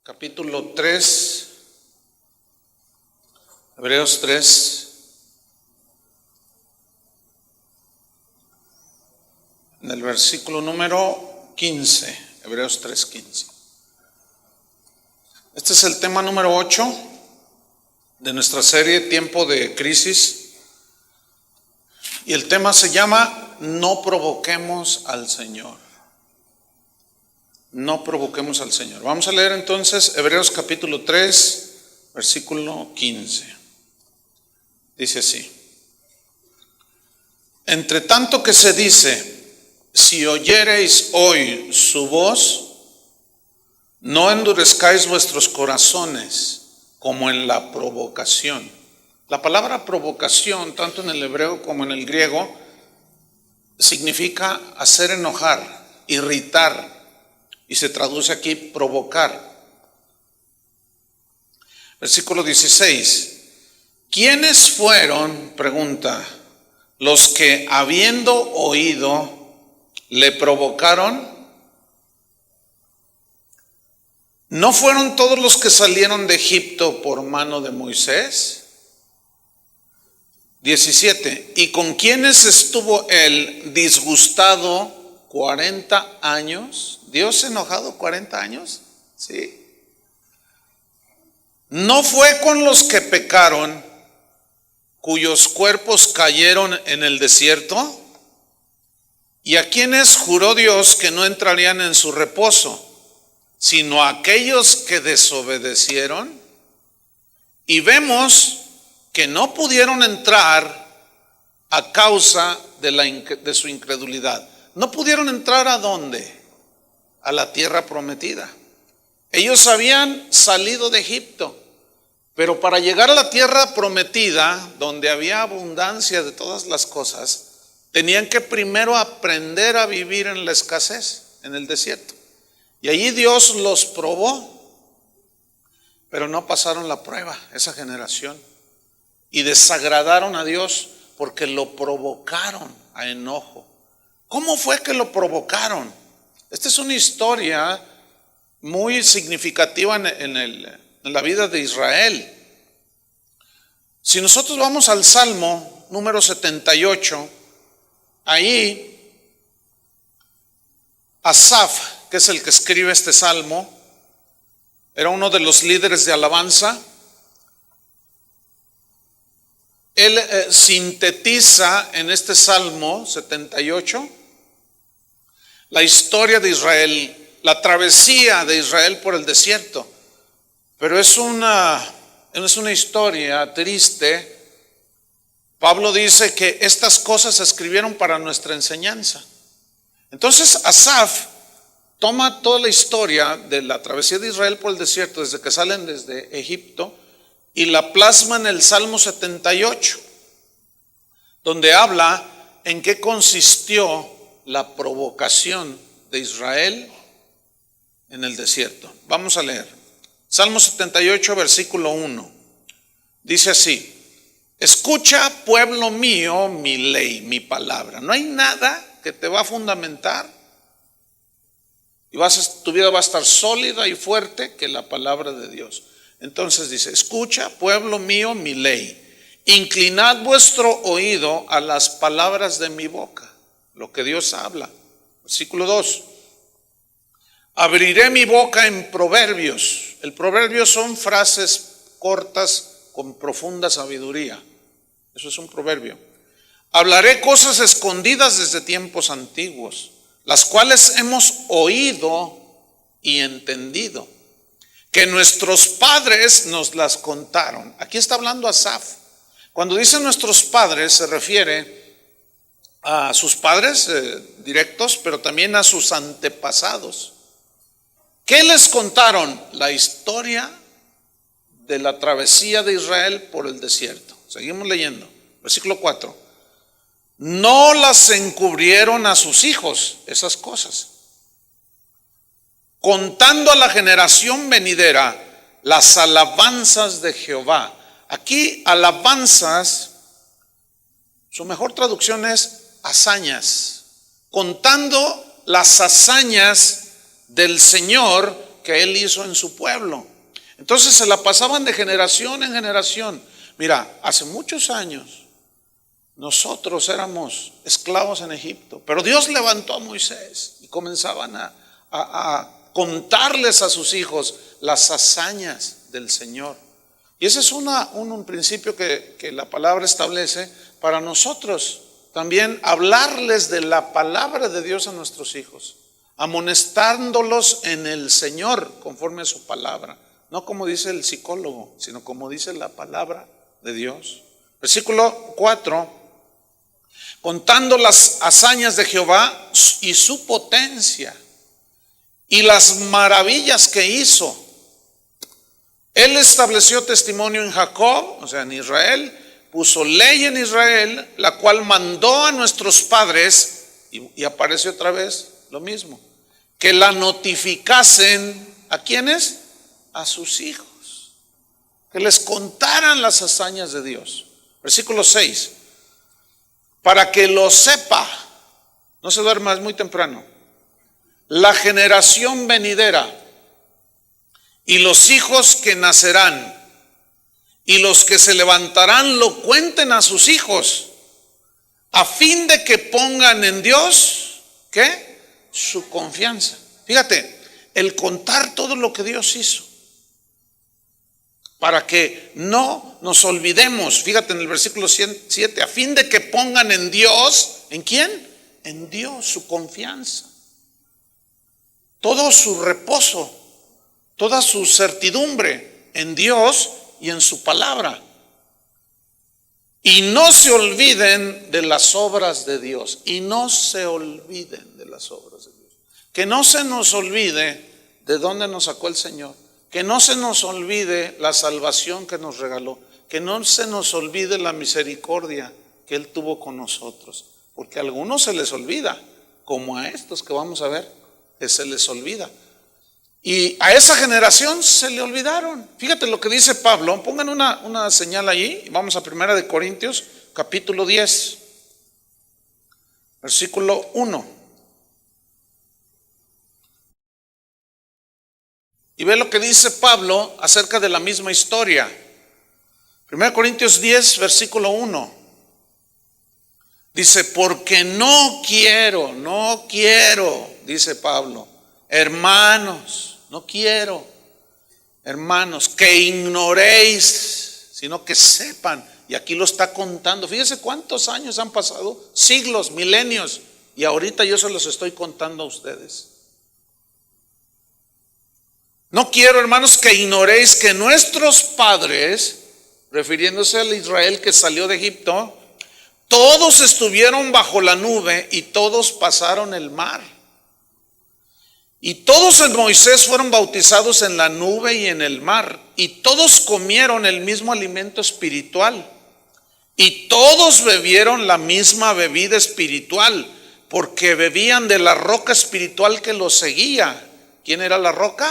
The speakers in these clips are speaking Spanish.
capítulo 3, Hebreos 3, en el versículo número 15, Hebreos 3:15. Este es el tema número 8 de nuestra serie Tiempo de Crisis, y el tema se llama No provoquemos al Señor. No provoquemos al Señor. Vamos a leer entonces Hebreos capítulo 3, versículo 15. Dice así: Entre tanto que se dice, si oyereis hoy su voz, no endurezcáis vuestros corazones como en la provocación. La palabra provocación, tanto en el hebreo como en el griego, significa hacer enojar, irritar, y se traduce aquí provocar. Versículo 16. ¿Quiénes fueron, pregunta, los que habiendo oído le provocaron? ¿No fueron todos los que salieron de Egipto por mano de Moisés? 17. ¿Y con quiénes estuvo él disgustado 40 años? ¿Dios enojado 40 años? Sí. ¿No fue con los que pecaron, cuyos cuerpos cayeron en el desierto? ¿Y a quienes juró Dios que no entrarían en su reposo, sino a aquellos que desobedecieron? Y vemos que no pudieron entrar a causa de su incredulidad. No pudieron entrar ¿a dónde? A la tierra prometida. Ellos habían salido de Egipto, pero para llegar a la tierra prometida, donde había abundancia de todas las cosas, tenían que primero aprender a vivir en la escasez, en el desierto. Y allí Dios los probó, pero no pasaron la prueba, esa generación, y desagradaron a Dios porque lo provocaron a enojo. ¿Cómo fue que lo provocaron? Esta es una historia muy significativa en la vida de Israel. Si nosotros vamos al Salmo número 78, ahí Asaf, que es el que escribe este salmo, era uno de los líderes de alabanza. Él sintetiza en este Salmo 78 la historia de Israel, la travesía de Israel por el desierto. Pero es una historia triste. Pablo dice que estas cosas se escribieron para nuestra enseñanza. Entonces Asaf toma toda la historia de la travesía de Israel por el desierto, desde que salen desde Egipto, y la plasma en el Salmo 78, donde habla en qué consistió la provocación de Israel en el desierto. Vamos a leer. Salmo 78, versículo 1. Dice así: Escucha, pueblo mío, mi ley, mi palabra. No hay nada que te va a fundamentar y tu vida va a estar sólida y fuerte que la palabra de Dios. Entonces dice: escucha, pueblo mío, mi ley. Inclinad vuestro oído a las palabras de mi boca. Lo que Dios habla. Versículo 2. Abriré mi boca en proverbios. El proverbio son frases cortas con profunda sabiduría. Eso es un proverbio. Hablaré cosas escondidas desde tiempos antiguos, las cuales hemos oído y entendido, que nuestros padres nos las contaron. Aquí está hablando Asaf. Cuando dice nuestros padres, se refiere a sus padres directos, pero también a sus antepasados. ¿Qué les contaron? La historia de la travesía de Israel por el desierto. Seguimos leyendo. Versículo 4. No las encubrieron a sus hijos esas cosas, contando a la generación venidera las alabanzas de Jehová. Aquí alabanzas, su mejor traducción es hazañas, contando las hazañas del Señor que Él hizo en su pueblo. Entonces se la pasaban de generación en generación. Mira, hace muchos años nosotros éramos esclavos en Egipto, pero Dios levantó a Moisés y comenzaban a contarles a sus hijos las hazañas del Señor. Y ese es un principio que la palabra establece para nosotros. También hablarles de la palabra de Dios a nuestros hijos, amonestándolos en el Señor conforme a su palabra. No como dice el psicólogo, sino como dice la palabra de Dios. Versículo 4. Contando las hazañas de Jehová y su potencia y las maravillas que hizo. Él estableció testimonio en Jacob, o sea en Israel, puso ley en Israel, la cual mandó a nuestros padres, y aparece otra vez lo mismo, que la notificasen, ¿a quiénes? A sus hijos, que les contaran las hazañas de Dios. Versículo 6, para que lo sepa, no se duerma, es muy temprano, la generación venidera y los hijos que nacerán y los que se levantarán lo cuenten a sus hijos, a fin de que pongan en Dios, ¿qué? Su confianza. Fíjate, el contar todo lo que Dios hizo, para que no nos olvidemos. Fíjate en el versículo 7, a fin de que pongan en Dios, ¿en quién? En Dios su confianza, todo su reposo, toda su certidumbre en Dios y en su palabra. Y no se olviden de las obras de Dios. Y no se olviden de las obras de Dios. Que no se nos olvide de dónde nos sacó el Señor. Que no se nos olvide la salvación que nos regaló. Que no se nos olvide la misericordia que Él tuvo con nosotros. Porque a algunos se les olvida, como a estos que vamos a ver, que se les olvida. Y a esa generación se le olvidaron. Fíjate lo que dice Pablo. Pongan una señal allí. Vamos a 1 Corintios capítulo 10, versículo 1. Y ve lo que dice Pablo acerca de la misma historia. 1 Corintios 10, versículo 1. Dice, porque no quiero, dice Pablo, hermanos, no quiero, hermanos, que ignoréis, sino que sepan. Y aquí lo está contando. Fíjese cuántos años han pasado, siglos, milenios, y ahorita yo se los estoy contando a ustedes. No quiero, hermanos, que ignoréis que nuestros padres, refiriéndose al Israel que salió de Egipto, todos estuvieron bajo la nube y todos pasaron el mar. Y todos en Moisés fueron bautizados en la nube y en el mar. Y todos comieron el mismo alimento espiritual. Y todos bebieron la misma bebida espiritual, porque bebían de la roca espiritual que los seguía. ¿Quién era la roca?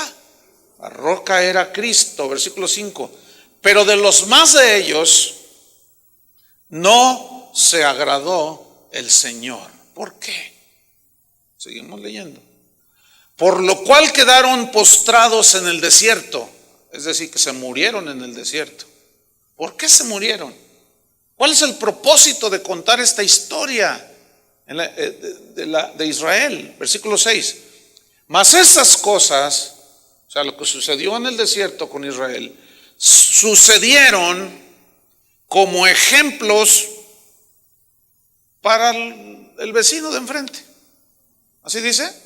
La roca era Cristo, versículo 5. Pero de los más de ellos no se agradó el Señor. ¿Por qué? Seguimos leyendo. Por lo cual quedaron postrados en el desierto, es decir, que se murieron en el desierto. ¿Por qué se murieron? ¿Cuál es el propósito de contar esta historia de Israel? Versículo 6. Mas esas cosas, o sea, lo que sucedió en el desierto con Israel, sucedieron como ejemplos para el vecino de enfrente. ¿Así dice?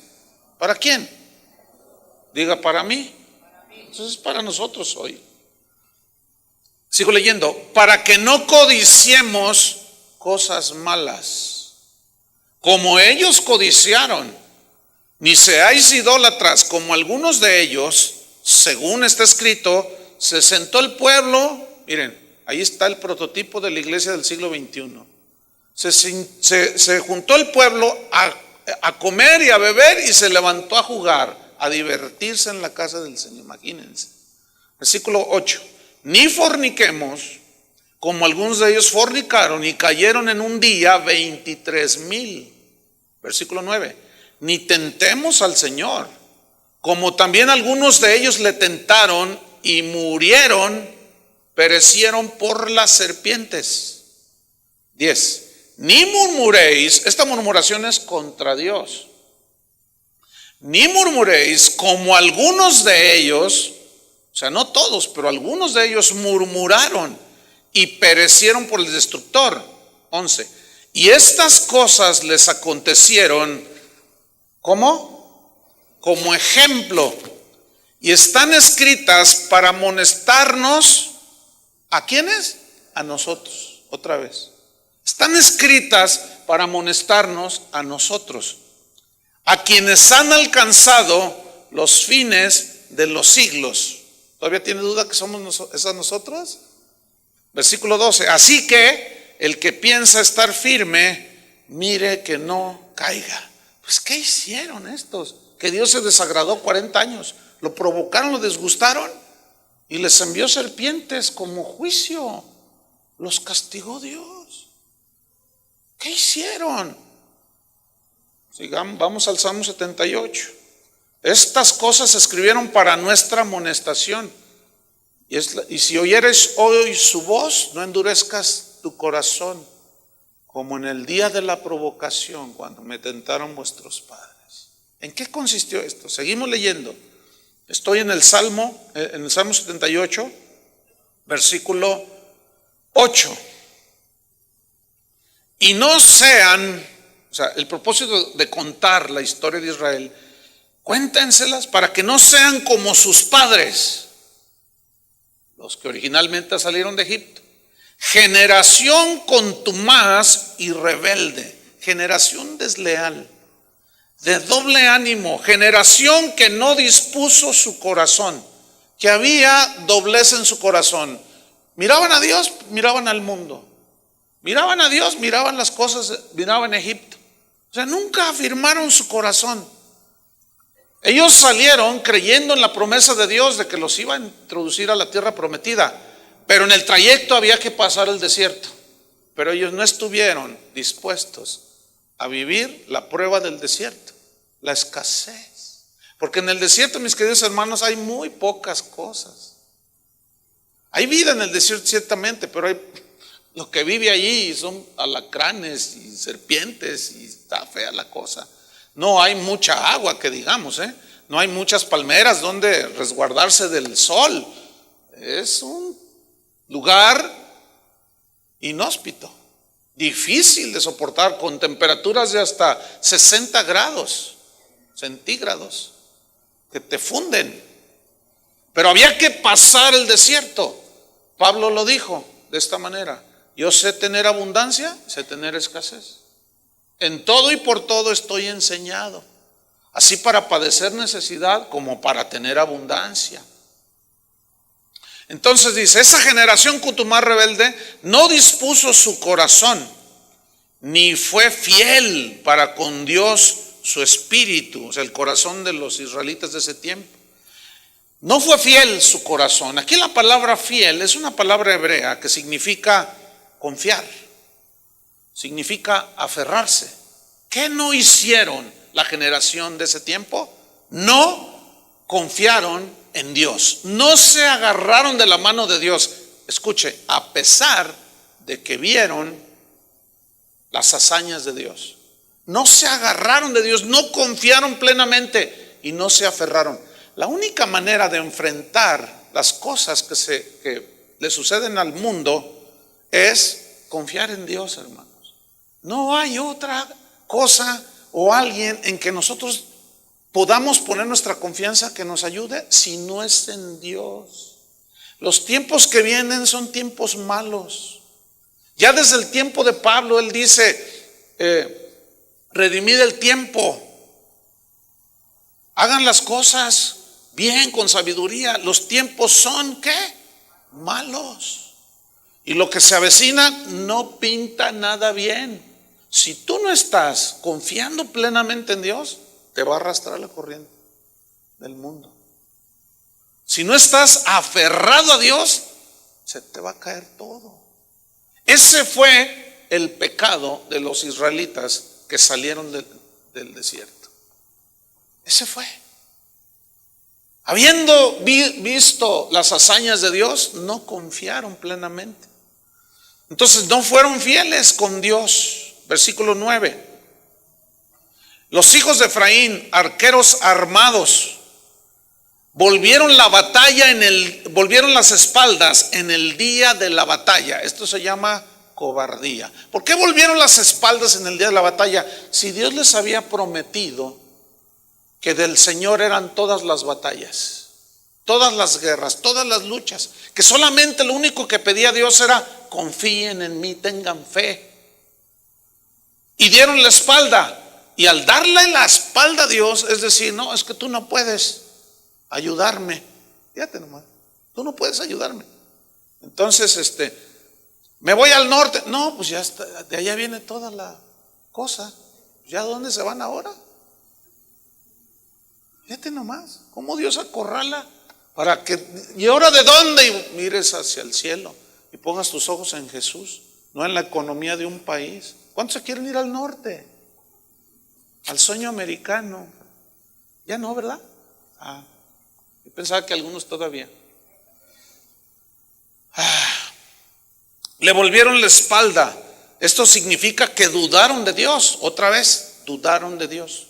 ¿Para quién? Diga, para mí. Entonces es para nosotros hoy. Sigo leyendo. Para que no codiciemos cosas malas, como ellos codiciaron, ni seáis idólatras, como algunos de ellos, según está escrito, se sentó el pueblo. Miren, ahí está el prototipo de la iglesia del siglo XXI. Se juntó el pueblo a comer y a beber y se levantó a jugar, a divertirse en la casa del Señor. Imagínense. Versículo 8. Ni forniquemos, como algunos de ellos fornicaron y cayeron en un día 23,000. Versículo 9. Ni tentemos al Señor, como también algunos de ellos le tentaron y murieron, perecieron por las serpientes. 10. Ni murmuréis, esta murmuración es contra Dios. Ni murmuréis como algunos de ellos, o sea, no todos, pero algunos de ellos murmuraron y perecieron por el destructor. 11. Y estas cosas les acontecieron, ¿cómo? Como ejemplo. Y están escritas para amonestarnos, ¿a quiénes? A nosotros, otra vez. Están escritas para amonestarnos a nosotros, a quienes han alcanzado los fines de los siglos. ¿Todavía tiene duda que somos esas nosotros? Versículo 12. Así que el que piensa estar firme, mire que no caiga. Pues ¿qué hicieron estos? Que Dios se desagradó 40 años. Lo provocaron, lo disgustaron y les envió serpientes como juicio. Los castigó Dios. ¿Qué hicieron? Sigamos, vamos al Salmo 78. Estas cosas se escribieron para nuestra amonestación. Y si oyeres hoy su voz, no endurezcas tu corazón, como en el día de la provocación, cuando me tentaron vuestros padres. ¿En qué consistió esto? Seguimos leyendo. Estoy en el Salmo 78, versículo 8. Y no sean, o sea, el propósito de contar la historia de Israel, cuéntenselas para que no sean como sus padres, los que originalmente salieron de Egipto. Generación contumaz y rebelde, generación desleal, de doble ánimo, generación que no dispuso su corazón, que había doblez en su corazón. Miraban a Dios, miraban al mundo. Miraban a Dios, miraban las cosas, miraban a Egipto. O sea, nunca afirmaron su corazón. Ellos salieron creyendo en la promesa de Dios de que los iba a introducir a la tierra prometida, pero en el trayecto había que pasar el desierto. Pero ellos no estuvieron dispuestos a vivir la prueba del desierto, la escasez. Porque en el desierto, mis queridos hermanos, hay muy pocas cosas. Hay vida en el desierto ciertamente, pero lo que vive allí son alacranes y serpientes y está fea la cosa. No hay mucha agua que digamos, no hay muchas palmeras donde resguardarse del sol. Es un lugar inhóspito, difícil de soportar, con temperaturas de hasta 60 grados centígrados que te funden. Pero había que pasar el desierto. Pablo lo dijo de esta manera: yo sé tener abundancia, sé tener escasez. En todo y por todo estoy enseñado, así para padecer necesidad como para tener abundancia. Entonces dice, esa generación contumaz rebelde no dispuso su corazón, ni fue fiel para con Dios su espíritu, o sea, el corazón de los israelitas de ese tiempo. No fue fiel su corazón. Aquí la palabra fiel es una palabra hebrea que significa confiar, significa aferrarse. ¿Qué no hicieron la generación de ese tiempo? No confiaron en Dios, no se agarraron de la mano de Dios. Escuche, a pesar de que vieron las hazañas de Dios, no se agarraron de Dios, no confiaron plenamente y no se aferraron. La única manera de enfrentar las cosas que le suceden al mundo es confiar en Dios, hermanos. No hay otra cosa o alguien en que nosotros podamos poner nuestra confianza que nos ayude si no es en Dios. Los tiempos que vienen son tiempos malos. Ya desde el tiempo de Pablo él dice, redimid el tiempo, hagan las cosas bien, con sabiduría. Los tiempos son, ¿qué? Malos. Y lo que se avecina no pinta nada bien. Si tú no estás confiando plenamente en Dios, te va a arrastrar la corriente del mundo. Si no estás aferrado a Dios, se te va a caer todo. Ese fue el pecado de los israelitas que salieron del desierto. Ese fue. Habiendo visto las hazañas de Dios, no confiaron plenamente. Entonces no fueron fieles con Dios. Versículo 9. Los hijos de Efraín, arqueros armados, volvieron las espaldas en el día de la batalla. Esto se llama cobardía. ¿Por qué volvieron las espaldas en el día de la batalla? Si Dios les había prometido que del Señor eran todas las batallas, todas las guerras, todas las luchas, que solamente lo único que pedía Dios era: confíen en mí, tengan fe. Y dieron la espalda. Y al darle la espalda a Dios, es decir, no, es que tú no puedes ayudarme. Fíjate nomás, tú no puedes ayudarme. Entonces, me voy al norte. No, pues ya está, de allá viene toda la cosa. ¿Ya dónde se van ahora? Fíjate nomás, cómo Dios acorrala para que, ¿y ahora de dónde? Y mires hacia el cielo y pongas tus ojos en Jesús, no en la economía de un país. ¿Cuántos se quieren ir al norte? Al sueño americano. Ya no, ¿verdad? Yo pensaba que algunos todavía. Le volvieron la espalda. Esto significa que dudaron de Dios. Otra vez, dudaron de Dios.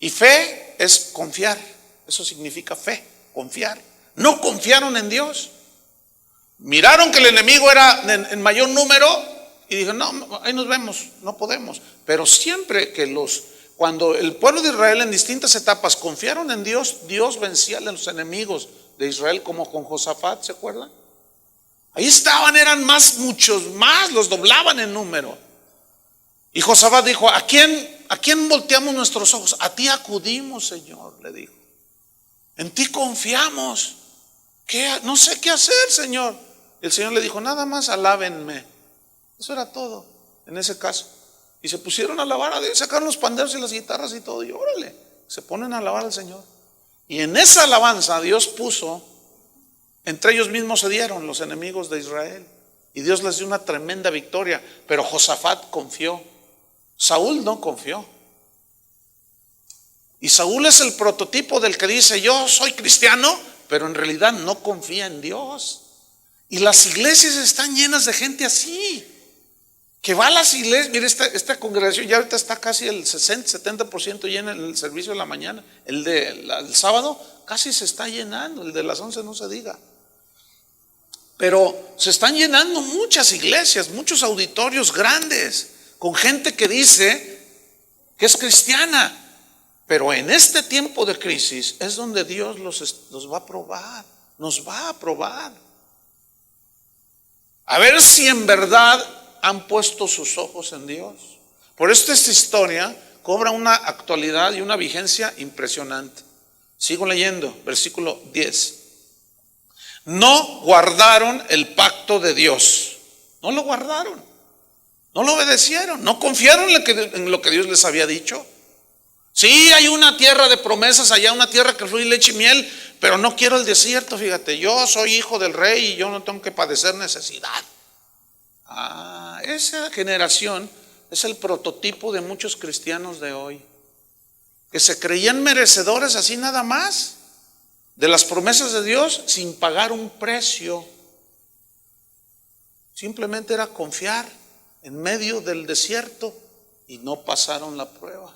Y fe es confiar. Eso significa fe, confiar. No confiaron en Dios. Miraron que el enemigo era en mayor número y dijeron: no, ahí nos vemos, no podemos. Pero siempre cuando el pueblo de Israel en distintas etapas confiaron en Dios, Dios vencía a los enemigos de Israel, como con Josafat, ¿se acuerdan? Ahí estaban, eran muchos más, los doblaban en número. Y Josafat dijo: ¿A quién volteamos nuestros ojos? A ti acudimos, Señor, le dijo. En ti confiamos. No sé qué hacer, Señor. El Señor le dijo: nada más alábenme. Eso era todo en ese caso. Y se pusieron a alabar a Dios, sacaron los panderos y las guitarras y todo, y órale, se ponen a alabar al Señor. Y en esa alabanza Dios puso, entre ellos mismos se dieron los enemigos de Israel, y Dios les dio una tremenda victoria. Pero Josafat confió, Saúl no confió. Y Saúl es el prototipo del que dice: yo soy cristiano, pero en realidad no confía en Dios. Y las iglesias están llenas de gente así, que va a las iglesias. Mire, esta congregación ya ahorita está casi el 60-70% llena en el servicio de la mañana. El sábado casi se está llenando, el de las 11 no se diga. Pero se están llenando muchas iglesias, muchos auditorios grandes, con gente que dice que es cristiana. Pero en este tiempo de crisis es donde Dios los va a probar, nos va a probar. A ver si en verdad han puesto sus ojos en Dios. Por eso esta historia cobra una actualidad y una vigencia impresionante. Sigo leyendo, versículo 10. No guardaron el pacto de Dios. No lo guardaron. No lo obedecieron. No confiaron en lo que Dios les había dicho. Sí, hay una tierra de promesas allá, una tierra que fluye leche y miel, pero no quiero el desierto. Fíjate, yo soy hijo del rey y yo no tengo que padecer necesidad. Esa generación es el prototipo de muchos cristianos de hoy, que se creían merecedores así nada más de las promesas de Dios sin pagar un precio. Simplemente era confiar en medio del desierto y no pasaron la prueba.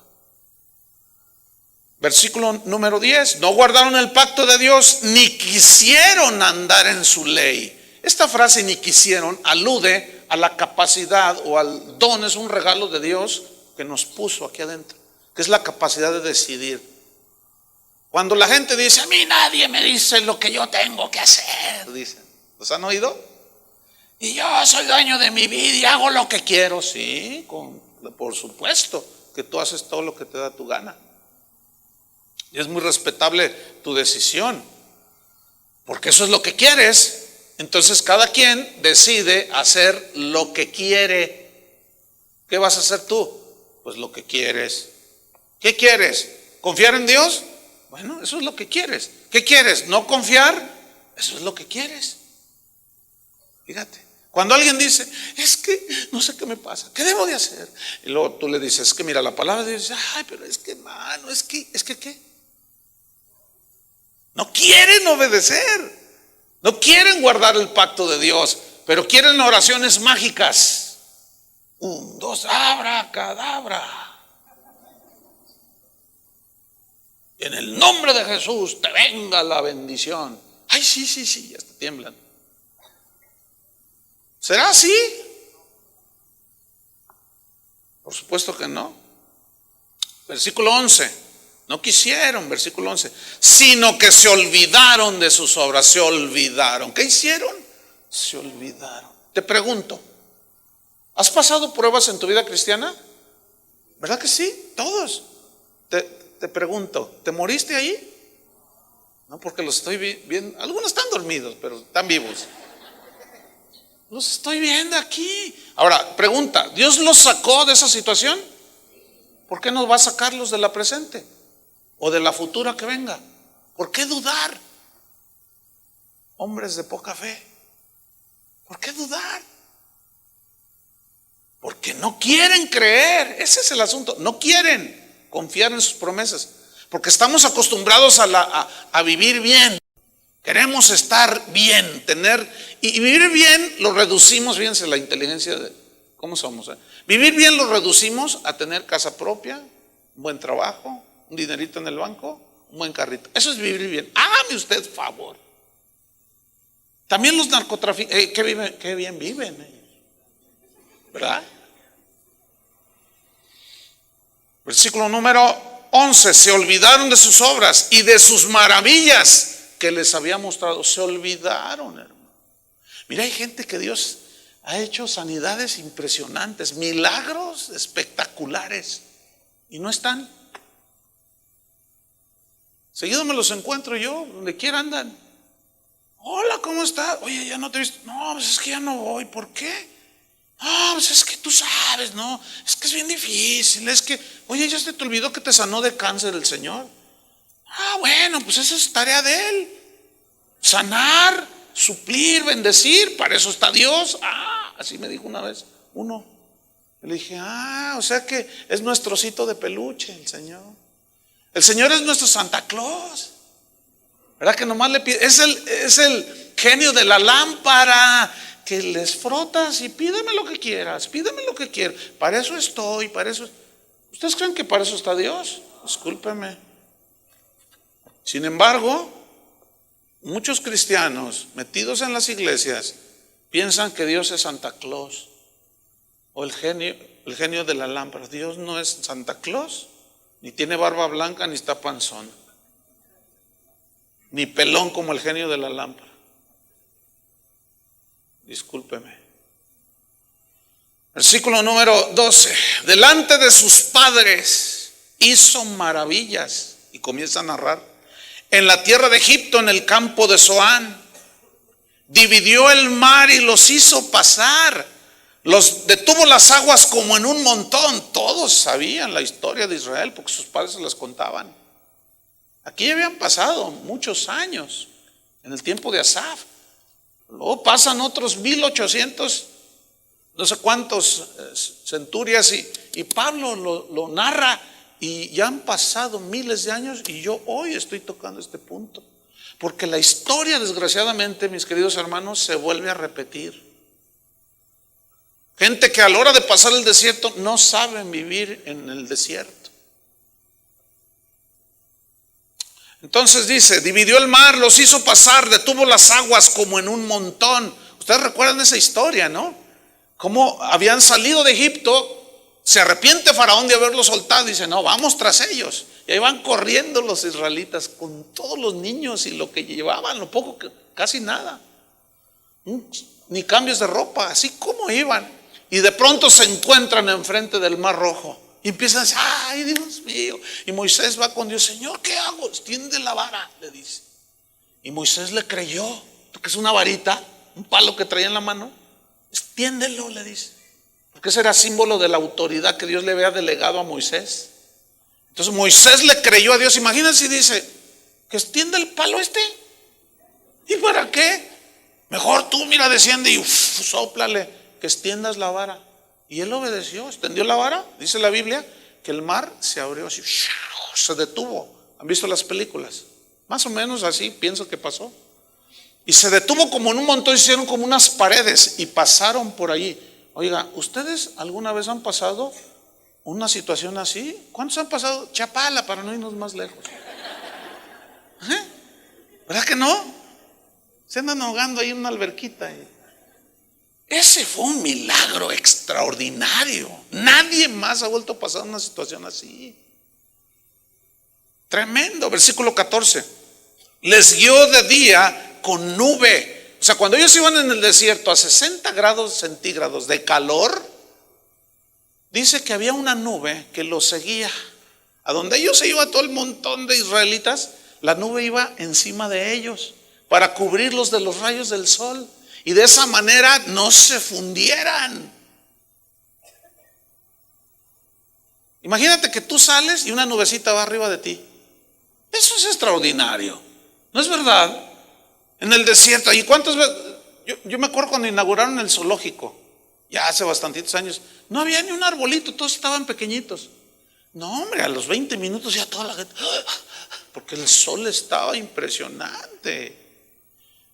Versículo número 10. No guardaron el pacto de Dios ni quisieron andar en su ley. Esta frase, ni quisieron, alude a la capacidad o al don, es un regalo de Dios que nos puso aquí adentro, que es la capacidad de decidir. Cuando la gente dice: a mí nadie me dice lo que yo tengo que hacer, dicen. ¿Los han oído? Y yo soy dueño de mi vida y hago lo que quiero. Sí, por supuesto que tú haces todo lo que te da tu gana. Y es muy respetable tu decisión, porque eso es lo que quieres. Entonces cada quien decide hacer lo que quiere. ¿Qué vas a hacer tú? Pues lo que quieres. ¿Qué quieres? ¿Confiar en Dios? Bueno, eso es lo que quieres. ¿Qué quieres? ¿No confiar? Eso es lo que quieres. Fíjate, cuando alguien dice: es que no sé qué me pasa, ¿qué debo de hacer? Y luego tú le dices: es que mira, la palabra de Dios dice: ay, pero es que hermano, es que ¿qué? No quieren obedecer. No quieren guardar el pacto de Dios, pero quieren oraciones mágicas. 1, 2, abracadabra. En el nombre de Jesús te venga la bendición. Ay, sí, ya hasta tiemblan. ¿Será así? Por supuesto que no. Versículo 11. No quisieron, versículo 11. Sino que se olvidaron de sus obras. Se olvidaron. ¿Qué hicieron? Se olvidaron. Te pregunto, ¿has pasado pruebas en tu vida cristiana? ¿Verdad que sí? Todos. Te pregunto, ¿te moriste ahí? No, porque los estoy viendo. Algunos están dormidos, pero están vivos. Los estoy viendo aquí. Ahora, pregunta, ¿Dios los sacó de esa situación? ¿Por qué no va a sacarlos de la presente? ¿O de la futura que venga? ¿Por qué dudar? Hombres de poca fe. ¿Por qué dudar? Porque no quieren creer. Ese es el asunto. No quieren confiar en sus promesas. Porque estamos acostumbrados a vivir bien. Queremos estar bien, y vivir bien lo reducimos, fíjense la inteligencia de cómo somos. Vivir bien lo reducimos a tener casa propia, un buen trabajo, un dinerito en el banco, un buen carrito. Eso es vivir bien. Hágame usted favor. También los narcotraficantes, qué bien viven ellos, ¿verdad? Versículo número 11. Se olvidaron de sus obras y de sus maravillas que les había mostrado. Se olvidaron, hermano. Mira, hay gente que Dios ha hecho sanidades impresionantes, milagros espectaculares, y no están. Seguido me los encuentro yo, donde quiera andan. Hola, ¿cómo estás? Oye, ya no te he visto. No, pues es que ya no voy. ¿Por qué? No, pues es que tú sabes, no, es que es bien difícil, es que, oye, ya se te olvidó que te sanó de cáncer el Señor. Ah, bueno, pues esa es tarea de Él. Sanar, suplir, bendecir, para eso está Dios. Ah, así me dijo una vez uno. Le dije, o sea que es nuestro osito de peluche el Señor. El Señor es nuestro Santa Claus. ¿Verdad que nomás le pide? Es el genio de la lámpara que les frotas y pídeme lo que quieras, pídeme lo que quieras. Para eso estoy, para eso. ¿Ustedes creen que para eso está Dios? Discúlpeme. Sin embargo, muchos cristianos metidos en las iglesias piensan que Dios es Santa Claus o el genio de la lámpara. Dios no es Santa Claus, ni tiene barba blanca, ni está panzón, ni pelón como el genio de la lámpara. Discúlpeme. Versículo número 12. Delante de sus padres hizo maravillas, y comienza a narrar. En la tierra de Egipto, en el campo de Zoán, dividió el mar y los hizo pasar. Los detuvo las aguas como en un montón. Todos sabían la historia de Israel porque sus padres se las contaban. Aquí ya habían pasado muchos años, en el tiempo de Asaf. Luego pasan otros 1800, no sé cuántos centurias, y Pablo lo narra, y ya han pasado miles de años, y yo hoy estoy tocando este punto. Porque la historia, desgraciadamente, mis queridos hermanos, se vuelve a repetir. Gente que a la hora de pasar el desierto no saben vivir en el desierto. Entonces dice, dividió el mar, los hizo pasar, detuvo las aguas como en un montón. Ustedes recuerdan esa historia, ¿no? Cómo habían salido de Egipto, se arrepiente Faraón de haberlos soltado, dice, no, vamos tras ellos. Y ahí van corriendo los israelitas con todos los niños y lo que llevaban, lo poco, casi nada. Ni cambios de ropa, así como iban. Y de pronto se encuentran enfrente del Mar Rojo. Y empiezan a decir, ay, Dios mío. Y Moisés va con Dios, Señor, ¿qué hago? Extiende la vara, le dice. Y Moisés le creyó, porque es una varita, un palo que traía en la mano. Extiéndelo, le dice. Porque ese era símbolo de la autoridad que Dios le había delegado a Moisés. Entonces Moisés le creyó a Dios. Imagínense, dice, que extienda el palo este. ¿Y para qué? Mejor tú, mira, desciende y sóplale, que extiendas la vara. Y él obedeció, extendió la vara. Dice la Biblia que el mar se abrió así, se detuvo. ¿Han visto las películas? Más o menos así pienso que pasó. Y se detuvo como en un montón, hicieron como unas paredes y pasaron por allí. Oiga, ¿ustedes alguna vez han pasado una situación así? ¿Cuántos han pasado? Chapala, para no irnos más lejos. ¿Verdad que no? Se andan ahogando ahí en una alberquita. Ese fue un milagro extraordinario. Nadie más ha vuelto a pasar una situación así. Tremendo. Versículo 14. Les guió de día con nube. O sea, cuando ellos iban en el desierto a 60 grados centígrados de calor, dice que había una nube que los seguía. A donde ellos se iba todo el montón de israelitas, la nube iba encima de ellos para cubrirlos de los rayos del sol y de esa manera no se fundieran. Imagínate que tú sales y una nubecita va arriba de ti. Eso es extraordinario, ¿no es verdad? En el desierto, ¿y cuántas veces? Yo me acuerdo cuando inauguraron el zoológico, ya hace bastantitos años, no había ni un arbolito, todos estaban pequeñitos. No, hombre, a los 20 minutos ya toda la gente, porque el sol estaba impresionante.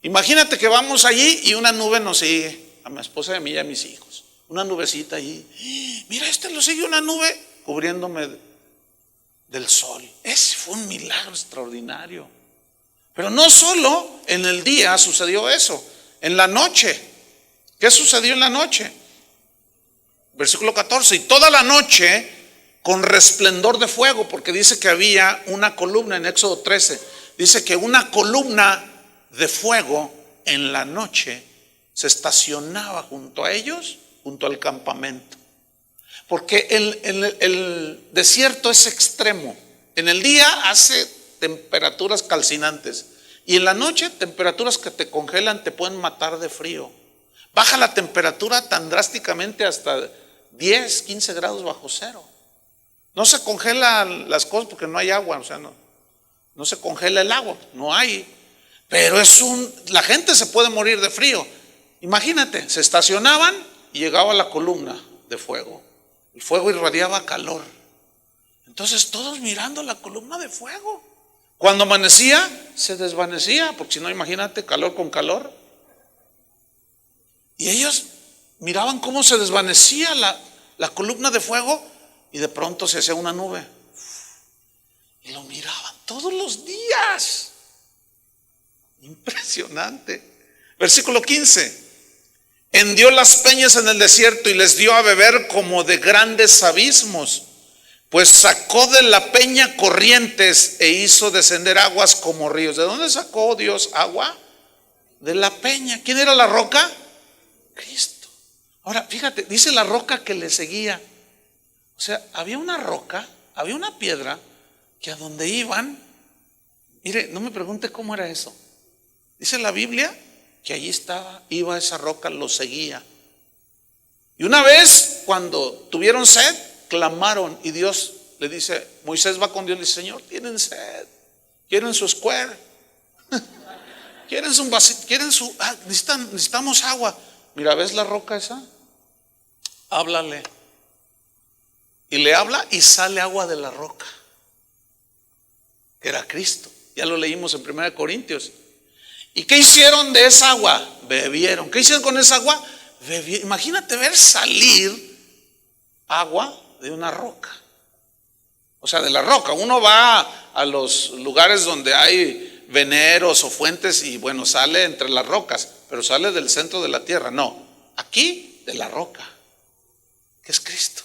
Imagínate que vamos allí y una nube nos sigue, a mi esposa y a mí y a mis hijos. Una nubecita allí. Mira, lo sigue una nube cubriéndome del sol. Ese fue un milagro extraordinario. Pero no solo en el día sucedió eso, en la noche. ¿Qué sucedió en la noche? Versículo 14. Y toda la noche con resplendor de fuego, porque dice que había una columna en Éxodo 13. Dice que una columna de fuego en la noche se estacionaba junto a ellos, junto al campamento. Porque el desierto es extremo. En el día hace temperaturas calcinantes y en la noche temperaturas que te congelan, te pueden matar de frío. Baja la temperatura tan drásticamente hasta 10, 15 grados bajo cero. No se congelan las cosas porque no hay agua, o sea, no se congela el agua, no hay. Pero la gente se puede morir de frío. Imagínate, se estacionaban y llegaba la columna de fuego. El fuego irradiaba calor. Entonces todos mirando la columna de fuego. Cuando amanecía, se desvanecía, porque si no, imagínate, calor con calor. Y ellos miraban cómo se desvanecía la columna de fuego y de pronto se hacía una nube. Y lo miraban todos los días. Impresionante. Versículo 15. Hendió las peñas en el desierto y les dio a beber como de grandes abismos, pues sacó de la peña corrientes e hizo descender aguas como ríos. ¿De dónde sacó Dios agua? De la peña. ¿Quién era la roca? Cristo. Ahora, fíjate, dice la roca que le seguía. O sea, había una roca, había una piedra que a donde iban, mire, no me pregunte cómo era eso. Dice la Biblia que allí iba esa roca, lo seguía. Y una vez cuando tuvieron sed, clamaron y Dios le dice, Moisés va con Dios y le dice, Señor, tienen sed, quieren su square, quieren su vasito, necesitamos agua. Mira, ¿ves la roca esa? Háblale. Y le habla y sale agua de la roca, que era Cristo. Ya lo leímos en 1 Corintios. ¿Y qué hicieron de esa agua? Bebieron. ¿Qué hicieron con esa agua? Bebieron. Imagínate ver salir agua de una roca. O sea, de la roca. Uno va a los lugares donde hay veneros o fuentes y bueno, sale entre las rocas, pero sale del centro de la tierra. No, aquí de la roca, que es Cristo.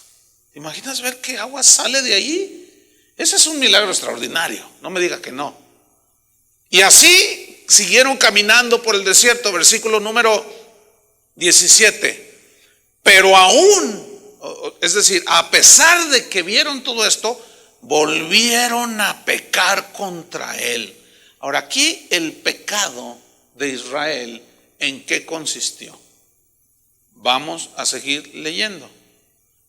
¿Te imaginas ver qué agua sale de ahí? Ese es un milagro extraordinario, no me diga que no. Y así siguieron caminando por el desierto, versículo número 17. Pero aún, es decir, a pesar de que vieron todo esto, volvieron a pecar contra él. Ahora, aquí el pecado de Israel, ¿en qué consistió? Vamos a seguir leyendo.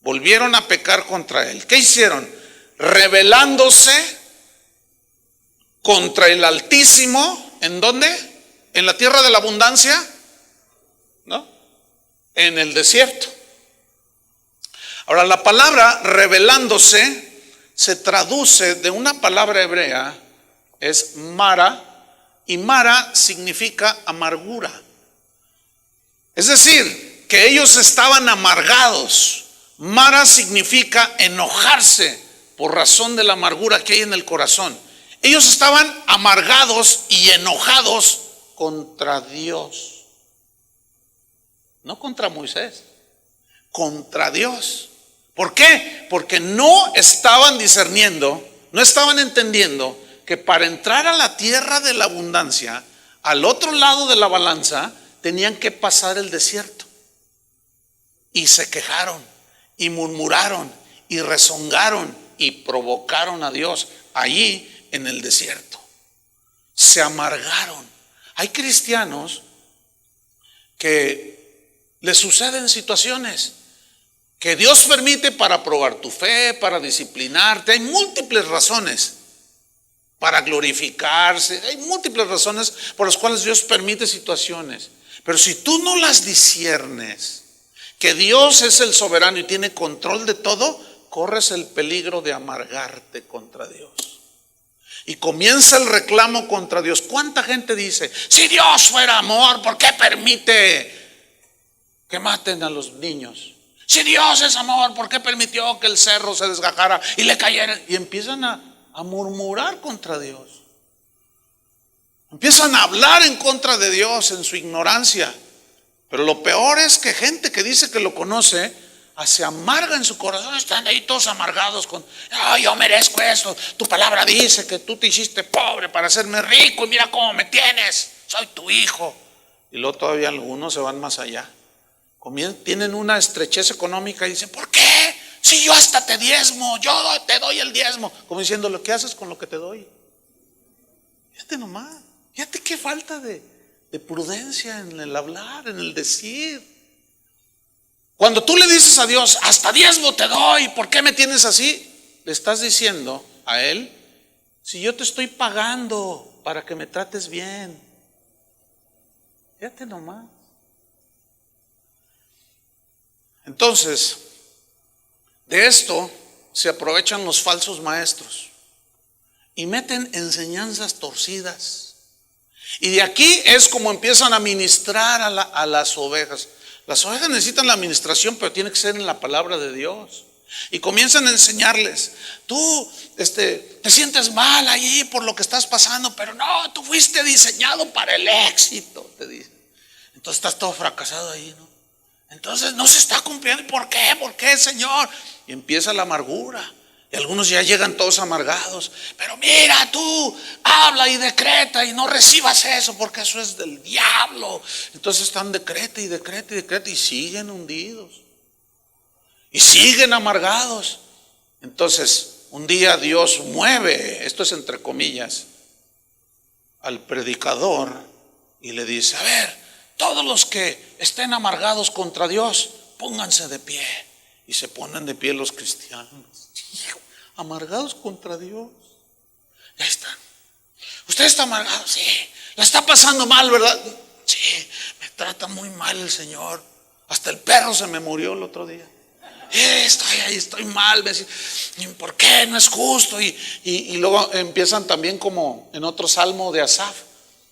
Volvieron a pecar contra él. ¿Qué hicieron? Rebelándose contra el Altísimo. ¿En dónde? ¿En la tierra de la abundancia? ¿No? En el desierto. Ahora, la palabra rebelándose se traduce de una palabra hebrea es Mara, y Mara significa amargura. Es decir, que ellos estaban amargados. Mara significa enojarse por razón de la amargura que hay en el corazón. Ellos estaban amargados y enojados contra Dios. No contra Moisés, contra Dios. ¿Por qué? Porque no estaban discerniendo, no estaban entendiendo que para entrar a la tierra de la abundancia, al otro lado de la balanza, tenían que pasar el desierto. Y se quejaron, y murmuraron, y rezongaron, y provocaron a Dios allí en el desierto. Se amargaron. Hay cristianos que les suceden situaciones que Dios permite para probar tu fe, para disciplinarte. Hay múltiples razones para glorificarse. Hay múltiples razones por las cuales Dios permite situaciones. Pero si tú no las disciernes, que Dios es el soberano y tiene control de todo, corres el peligro de amargarte contra Dios. Y comienza el reclamo contra Dios. ¿Cuánta gente dice, si Dios fuera amor, ¿por qué permite que maten a los niños? Si Dios es amor, ¿por qué permitió que el cerro se desgajara y le cayera? Y empiezan a murmurar contra Dios. Empiezan a hablar en contra de Dios en su ignorancia. Pero lo peor es que gente que dice que lo conoce se amarga en su corazón. Están ahí todos amargados con, yo merezco esto. Tu palabra dice que tú te hiciste pobre para hacerme rico y mira cómo me tienes. Soy tu hijo. Y luego todavía algunos se van más allá. Tienen una estrechez económica y dicen, ¿por qué? Si yo hasta te diezmo, yo te doy el diezmo. Como diciendo, ¿lo que haces con lo que te doy? Fíjate nomás, fíjate qué falta de prudencia en el hablar, en el decir. Cuando tú le dices a Dios, hasta diezmo te doy, ¿por qué me tienes así? Le estás diciendo a Él, si yo te estoy pagando para que me trates bien. Fíjate nomás. Entonces, de esto se aprovechan los falsos maestros y meten enseñanzas torcidas. Y de aquí es como empiezan a ministrar a las ovejas. Las ovejas necesitan la administración, pero tiene que ser en la palabra de Dios. Y comienzan a enseñarles, tú te sientes mal ahí por lo que estás pasando, pero no, tú fuiste diseñado para el éxito, te dicen. Entonces estás todo fracasado ahí, ¿no? Entonces no se está cumpliendo. ¿Por qué? ¿Por qué, Señor? Y empieza la amargura. Y algunos ya llegan todos amargados. Pero mira, tú habla y decreta y no recibas eso, porque eso es del diablo. Entonces están decreta y decreta y decreta y siguen hundidos. Y siguen amargados. Entonces un día Dios mueve, esto es entre comillas, al predicador y le dice, a ver, todos los que estén amargados contra Dios, pónganse de pie. Y se ponen de pie los cristianos. Hijo, amargados contra Dios. Ya están. ¿Usted está amargado? Sí. ¿La está pasando mal, verdad? Sí. Me trata muy mal el Señor. Hasta el perro se me murió el otro día. Estoy ahí, estoy mal. ¿Por qué? No es justo. Y luego empiezan también como en otro salmo de Asaf.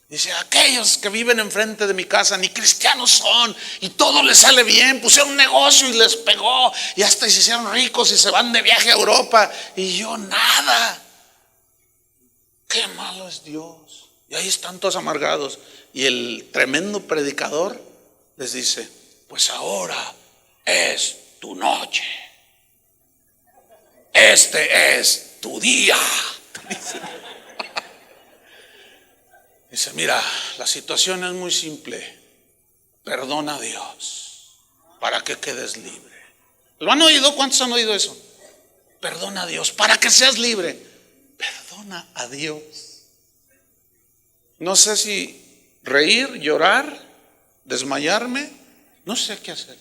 Dice, aquellos que viven enfrente de mi casa ni cristianos son y todo les sale bien, pusieron un negocio y les pegó y hasta se hicieron ricos y se van de viaje a Europa y yo nada. Qué malo es Dios. Y ahí están todos amargados. Y el tremendo predicador les dice, pues ahora es tu noche, este es tu día. Dice, mira, la situación es muy simple. Perdona a Dios para que quedes libre. ¿Lo han oído? ¿Cuántos han oído eso? Perdona a Dios para que seas libre. Perdona a Dios. No sé si reír, llorar, desmayarme, no sé qué hacer.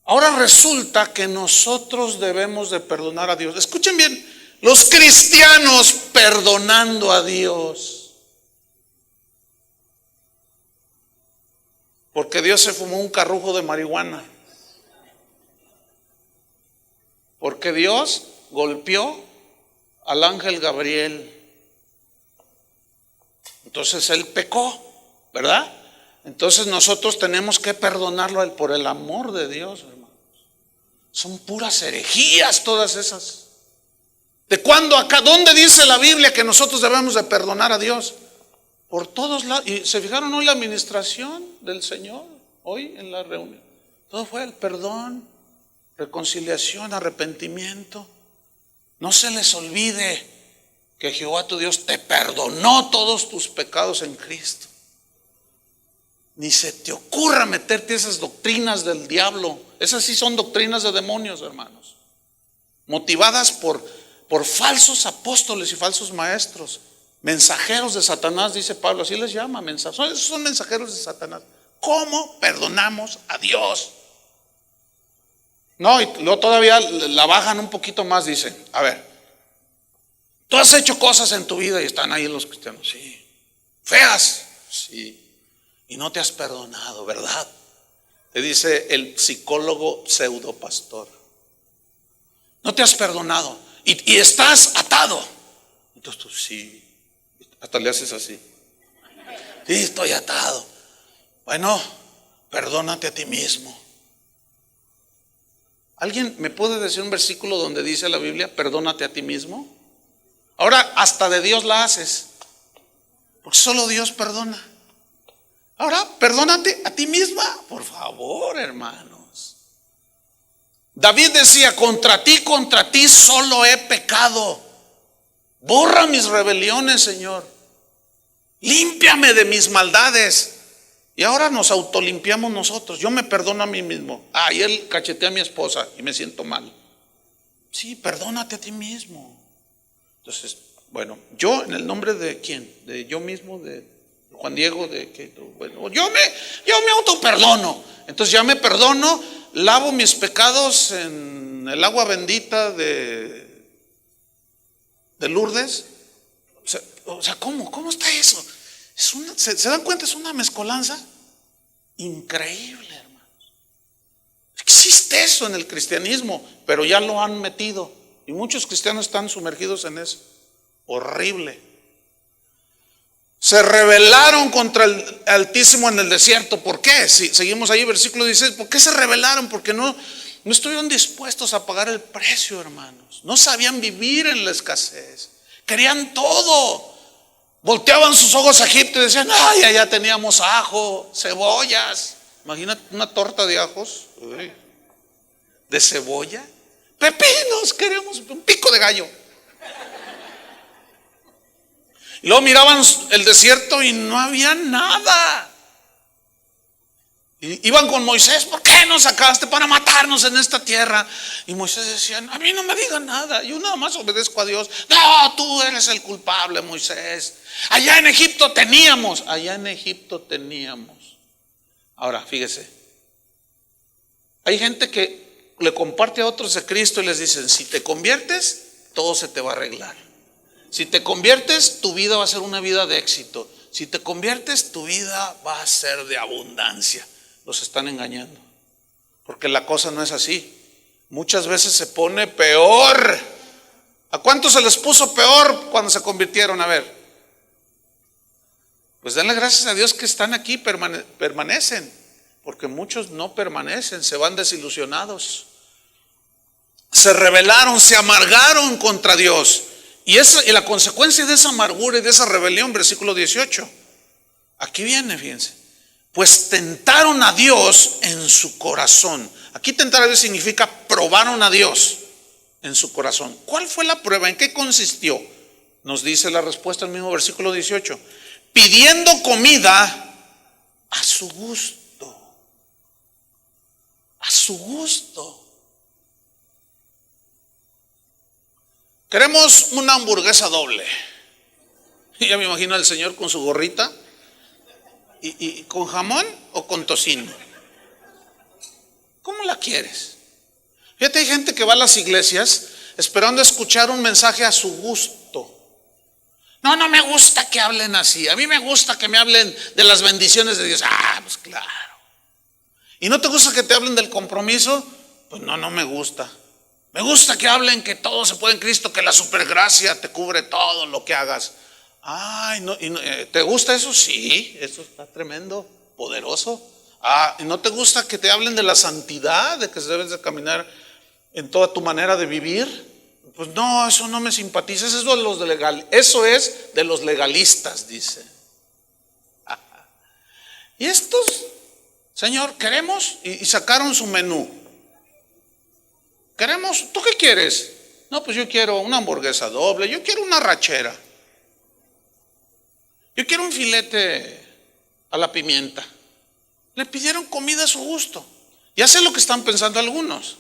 Ahora resulta que nosotros debemos de perdonar a Dios. Escuchen bien, los cristianos perdonando a Dios. Porque Dios se fumó un carrujo de marihuana. Porque Dios golpeó al ángel Gabriel. Entonces él pecó, ¿verdad? Entonces nosotros tenemos que perdonarlo a él por el amor de Dios, hermanos. Son puras herejías todas esas. ¿De cuándo acá? ¿Dónde dice la Biblia que nosotros debemos de perdonar a Dios? Por todos lados. Y se fijaron hoy la administración del Señor, hoy en la reunión. Todo fue el perdón, reconciliación, arrepentimiento. No se les olvide que Jehová tu Dios te perdonó todos tus pecados en Cristo. Ni se te ocurra meterte esas doctrinas del diablo. Esas sí son doctrinas de demonios, hermanos, motivadas por falsos apóstoles y falsos maestros, mensajeros de Satanás, dice Pablo, así les llama, mensajeros. Esos son mensajeros de Satanás. ¿Cómo perdonamos a Dios? No, y luego todavía la bajan un poquito más, dicen, a ver, tú has hecho cosas en tu vida, y están ahí los cristianos, sí, feas, sí, y no te has perdonado, ¿verdad? Te dice el psicólogo pseudopastor, no te has perdonado y estás atado. Entonces tú, sí, hasta le haces así, sí, estoy atado. Bueno, perdónate a ti mismo. ¿Alguien me puede decir un versículo donde dice la Biblia, perdónate a ti mismo? Ahora hasta de Dios la haces, porque solo Dios perdona. Ahora perdónate a ti misma, por favor, hermanos. David decía, contra ti solo he pecado. Borra mis rebeliones, Señor. Límpiame de mis maldades. Y ahora nos autolimpiamos nosotros. Yo me perdono a mí mismo. Ayer cacheteé a mi esposa y me siento mal. Sí, perdónate a ti mismo. Entonces, bueno, yo en el nombre de quién, de yo mismo, de Juan Diego, de que, bueno, yo me autoperdono. Entonces ya me perdono, lavo mis pecados en el agua bendita de Lourdes. O sea, ¿cómo está eso? ¿Se dan cuenta? Es una mezcolanza increíble, hermanos. Existe eso en el cristianismo, pero ya lo han metido. Y muchos cristianos están sumergidos en eso. Horrible. Se rebelaron contra el Altísimo en el desierto. ¿Por qué? Si seguimos ahí, versículo 16. ¿Por qué se rebelaron? Porque no estuvieron dispuestos a pagar el precio, hermanos. No sabían vivir en la escasez. Querían todo. Volteaban sus ojos a Egipto y decían, ay, allá teníamos ajo, cebollas. Imagínate una torta de ajos, de cebolla. Pepinos, queremos un pico de gallo. Y luego miraban el desierto y no había nada. Y iban con Moisés, ¿por qué nos sacaste para matarnos en esta tierra? Y Moisés decía, a mí no me digan nada, yo nada más obedezco a Dios. No, tú eres el culpable, Moisés. Allá en Egipto teníamos. Ahora, fíjese, hay gente que le comparte a otros de Cristo y les dicen, si te conviertes, todo se te va a arreglar. Si te conviertes, tu vida va a ser una vida de éxito. Si te conviertes, tu vida va a ser de abundancia. Los están engañando, porque la cosa no es así. Muchas veces se pone peor. ¿A cuántos se les puso peor cuando se convirtieron? A ver, pues denle gracias a Dios que están aquí, permanecen, porque muchos no permanecen, se van desilusionados. Se rebelaron, se amargaron contra Dios. Y la consecuencia de esa amargura y de esa rebelión, versículo 18, aquí viene, fíjense. Pues tentaron a Dios en su corazón. Aquí tentar a Dios significa probaron a Dios en su corazón. ¿Cuál fue la prueba? ¿En qué consistió? Nos dice la respuesta en el mismo versículo 18. Pidiendo comida a su gusto. A su gusto. Queremos una hamburguesa doble. Ya me imagino al Señor con su gorrita. ¿Y con jamón o con tocino? ¿Cómo la quieres? Fíjate, hay gente que va a las iglesias esperando escuchar un mensaje a su gusto. No me gusta que hablen así. A mí me gusta que me hablen de las bendiciones de Dios. Pues claro. ¿Y no te gusta que te hablen del compromiso? Pues no me gusta. Me gusta que hablen que todo se puede en Cristo, que la supergracia te cubre todo lo que hagas. Ay, no, ¿te gusta eso? Sí, eso está tremendo, poderoso. ¿Y no te gusta que te hablen de la santidad, de que debes de caminar en toda tu manera de vivir? Pues no, eso no me simpatiza, eso es de los legalistas, dice. Y estos, Señor, queremos, y sacaron su menú. Queremos, ¿tú qué quieres? No, pues yo quiero una hamburguesa doble, yo quiero una rachera, yo quiero un filete a la pimienta. Le pidieron comida a su gusto. Ya sé lo que están pensando algunos.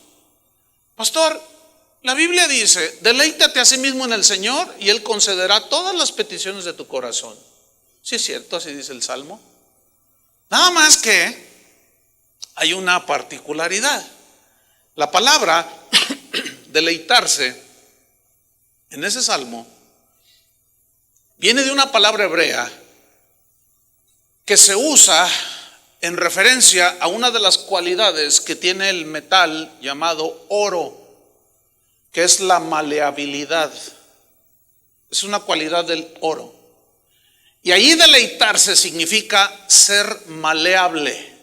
Pastor, la Biblia dice, deleítate a sí mismo en el Señor y Él concederá todas las peticiones de tu corazón. Sí es cierto, así dice el Salmo. Nada más que hay una particularidad. La palabra deleitarse en ese Salmo viene de una palabra hebrea que se usa en referencia a una de las cualidades que tiene el metal llamado oro, que es la maleabilidad. Es una cualidad del oro. Y ahí deleitarse significa ser maleable.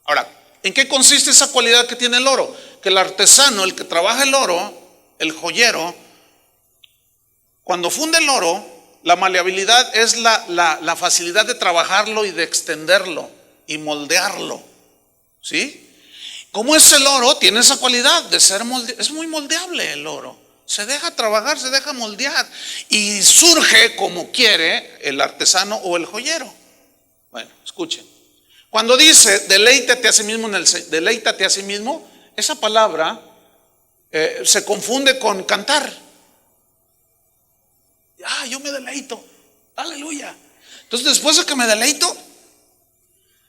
Ahora, ¿en qué consiste esa cualidad que tiene el oro? Que el artesano, el que trabaja el oro, el joyero, cuando funde el oro, la maleabilidad es la facilidad de trabajarlo y de extenderlo y moldearlo. ¿Sí? ¿Cómo es el oro? Tiene esa cualidad de ser moldeable. Es muy moldeable el oro. Se deja trabajar, se deja moldear y surge como quiere el artesano o el joyero. Bueno, escuchen. Cuando dice deleítate a sí mismo deleítate a sí mismo, esa palabra se confunde con cantar. Yo me deleito. Aleluya. Entonces, después de que me deleito,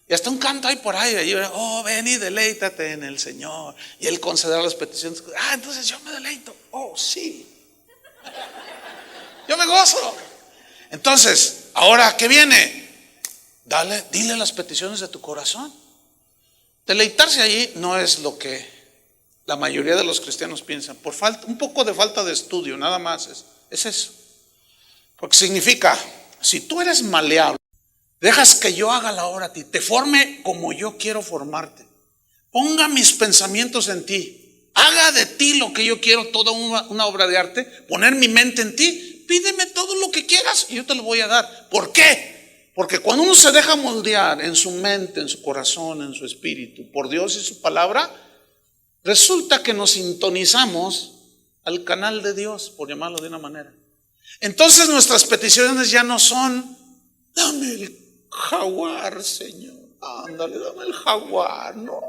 y hasta un canto hay por ahí, oh, ven y deleítate en el Señor, y Él concederá las peticiones. Entonces yo me deleito. Oh, sí. Yo me gozo. Entonces, ahora, ¿qué viene? Dile las peticiones de tu corazón. Deleitarse allí no es lo que la mayoría de los cristianos piensan. Por un poco de falta de estudio, nada más es eso. Porque significa, si tú eres maleable, dejas que yo haga la obra a ti, te forme como yo quiero formarte, ponga mis pensamientos en ti, haga de ti lo que yo quiero, toda una obra de arte, poner mi mente en ti, pídeme todo lo que quieras y yo te lo voy a dar. ¿Por qué? Porque cuando uno se deja moldear en su mente, en su corazón, en su espíritu, por Dios y su palabra, resulta que nos sintonizamos al canal de Dios, por llamarlo de una manera. Entonces nuestras peticiones ya no son, dame el jaguar, Señor, ándale, dame el jaguar, no.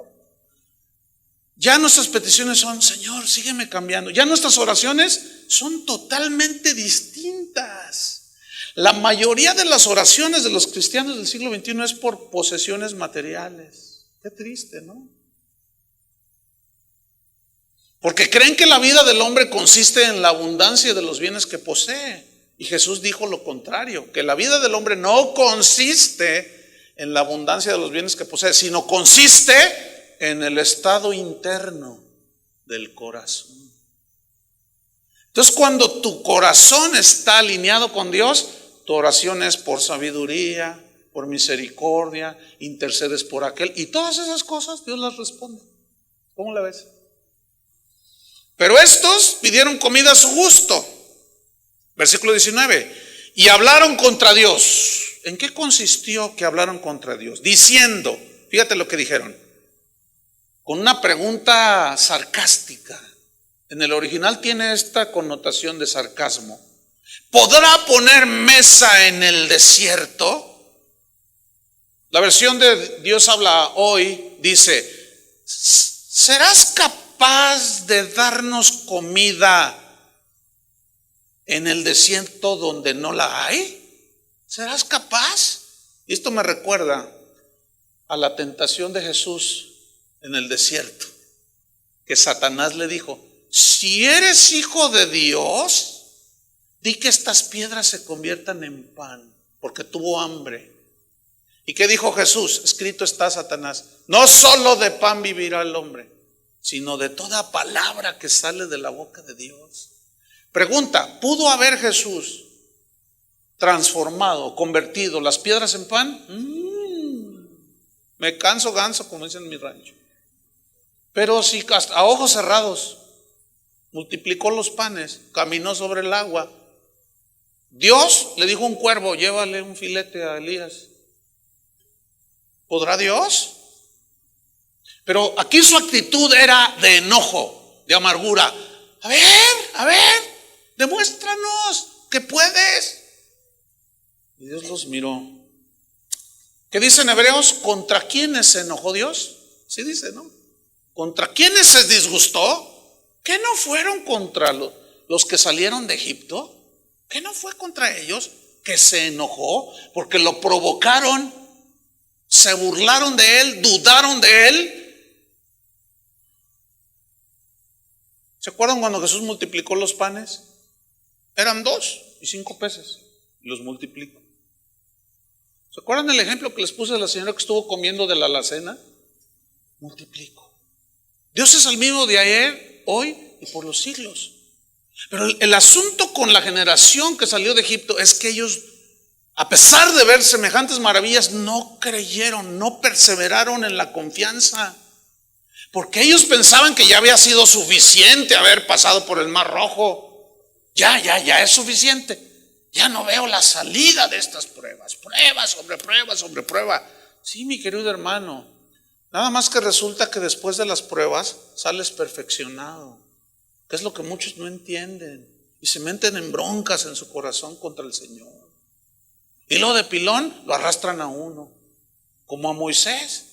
Ya nuestras peticiones son, Señor, sígueme cambiando. Ya nuestras oraciones son totalmente distintas. La mayoría de las oraciones de los cristianos del siglo XXI es por posesiones materiales. Qué triste, ¿no? Porque creen que la vida del hombre consiste en la abundancia de los bienes que posee. Y Jesús dijo lo contrario, que la vida del hombre no consiste en la abundancia de los bienes que posee, sino consiste en el estado interno del corazón. Entonces, cuando tu corazón está alineado con Dios, tu oración es por sabiduría, por misericordia, intercedes por aquel, y todas esas cosas Dios las responde. ¿Cómo la ves? Pero estos pidieron comida a su gusto. Versículo 19. Y hablaron contra Dios. ¿En qué consistió que hablaron contra Dios? Diciendo, fíjate lo que dijeron, con una pregunta sarcástica. En el original tiene esta connotación de sarcasmo. ¿Podrá poner mesa en el desierto? La versión de Dios habla hoy dice, ¿serás capaz de darnos comida en el desierto donde no la hay? ¿Serás capaz? Y esto me recuerda a la tentación de Jesús en el desierto, que Satanás le dijo, si eres hijo de Dios, di que estas piedras se conviertan en pan, porque tuvo hambre. ¿Y qué dijo Jesús? Escrito está, Satanás, no solo de pan vivirá el hombre, sino de toda palabra que sale de la boca de Dios. Pregunta, ¿pudo haber Jesús transformado, convertido las piedras en pan, me canso ganso, como dicen en mi rancho. Pero si a ojos cerrados multiplicó los panes, caminó sobre el agua, Dios le dijo a un cuervo: llévale un filete a Elías. ¿Podrá Dios? Pero aquí su actitud era de enojo, de amargura. A ver, demuéstranos que puedes. Y Dios los miró. ¿Qué dice en Hebreos? ¿Contra quiénes se enojó Dios? Sí dice, ¿no? ¿Contra quiénes se disgustó? ¿Qué no fueron contra los que salieron de Egipto? ¿Qué no fue contra ellos que se enojó? Porque lo provocaron, se burlaron de él, dudaron de él. ¿Se acuerdan cuando Jesús multiplicó los panes? Eran 2 y 5 peces. Y los multiplicó. ¿Se acuerdan del ejemplo que les puse de la señora que estuvo comiendo de la alacena? Multiplico. Dios es el mismo de ayer, hoy y por los siglos. Pero el asunto con la generación que salió de Egipto es que ellos, a pesar de ver semejantes maravillas, no creyeron, no perseveraron en la confianza. Porque ellos pensaban que ya había sido suficiente haber pasado por el Mar Rojo. Ya es suficiente. Ya no veo la salida de estas pruebas. Prueba sobre prueba sobre prueba. Sí, mi querido hermano. Nada más que resulta que después de las pruebas sales perfeccionado. Que es lo que muchos no entienden. Y se meten en broncas en su corazón contra el Señor. Y luego de pilón lo arrastran a uno. Como a Moisés.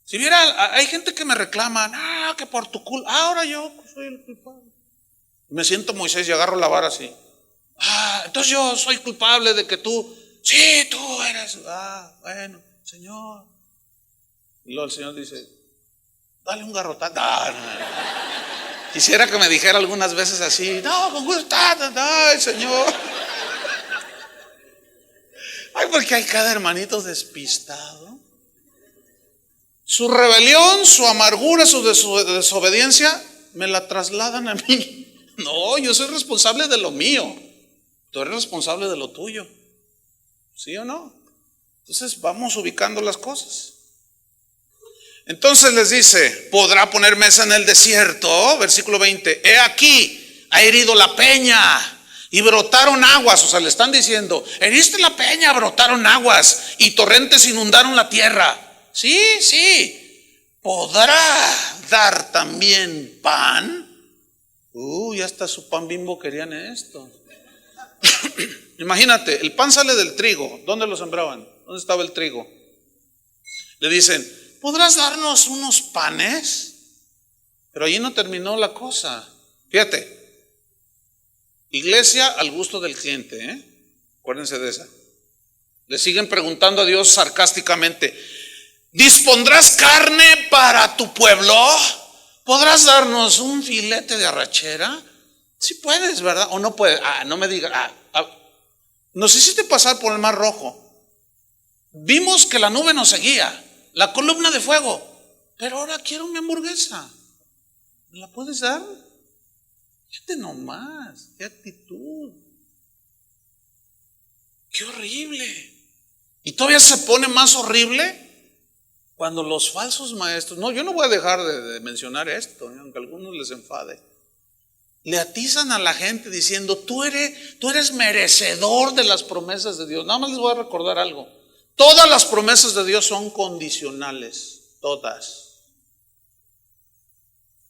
Si viera, hay gente que me reclama, que por tu culpa, ahora yo soy el culpable. Me siento Moisés y agarro la vara así. Entonces yo soy culpable de que tú, sí, tú eres, bueno, Señor. Y luego el Señor dice, dale un garrotazo. No. Quisiera que me dijera algunas veces así, no, con gusto, ay, Señor. Ay, porque hay cada hermanito despistado. Su rebelión, su amargura, su desobediencia, me la trasladan a mí. No, yo soy responsable de lo mío. Tú eres responsable de lo tuyo. ¿Sí o no? Entonces vamos ubicando las cosas. Entonces les dice, podrá poner mesa en el desierto, versículo 20. He aquí, ha herido la peña y brotaron aguas. O sea, le están diciendo, heriste la peña, brotaron aguas y torrentes inundaron la tierra. Sí, ¿podrá dar también pan? Ya hasta su pan Bimbo querían esto. Imagínate, el pan sale del trigo. ¿Dónde lo sembraban? ¿Dónde estaba el trigo? Le dicen, ¿podrás darnos unos panes? Pero allí no terminó la cosa. Fíjate, iglesia al gusto del cliente, acuérdense de esa. Le siguen preguntando a Dios sarcásticamente, ¿dispondrás carne para tu pueblo? ¿Podrás darnos un filete de arrachera? Si puedes, ¿verdad? O no puedes. No me digas. Nos hiciste pasar por el Mar Rojo. Vimos que la nube nos seguía, la columna de fuego. Pero ahora quiero mi hamburguesa. ¿Me la puedes dar? Fíjate nomás, qué actitud. Qué horrible. Y todavía se pone más horrible cuando los falsos maestros, yo no voy a dejar de mencionar esto, aunque a algunos les enfade, le atizan a la gente diciendo, tú eres merecedor de las promesas de Dios. Nada más les voy a recordar algo. Todas las promesas de Dios son condicionales, todas.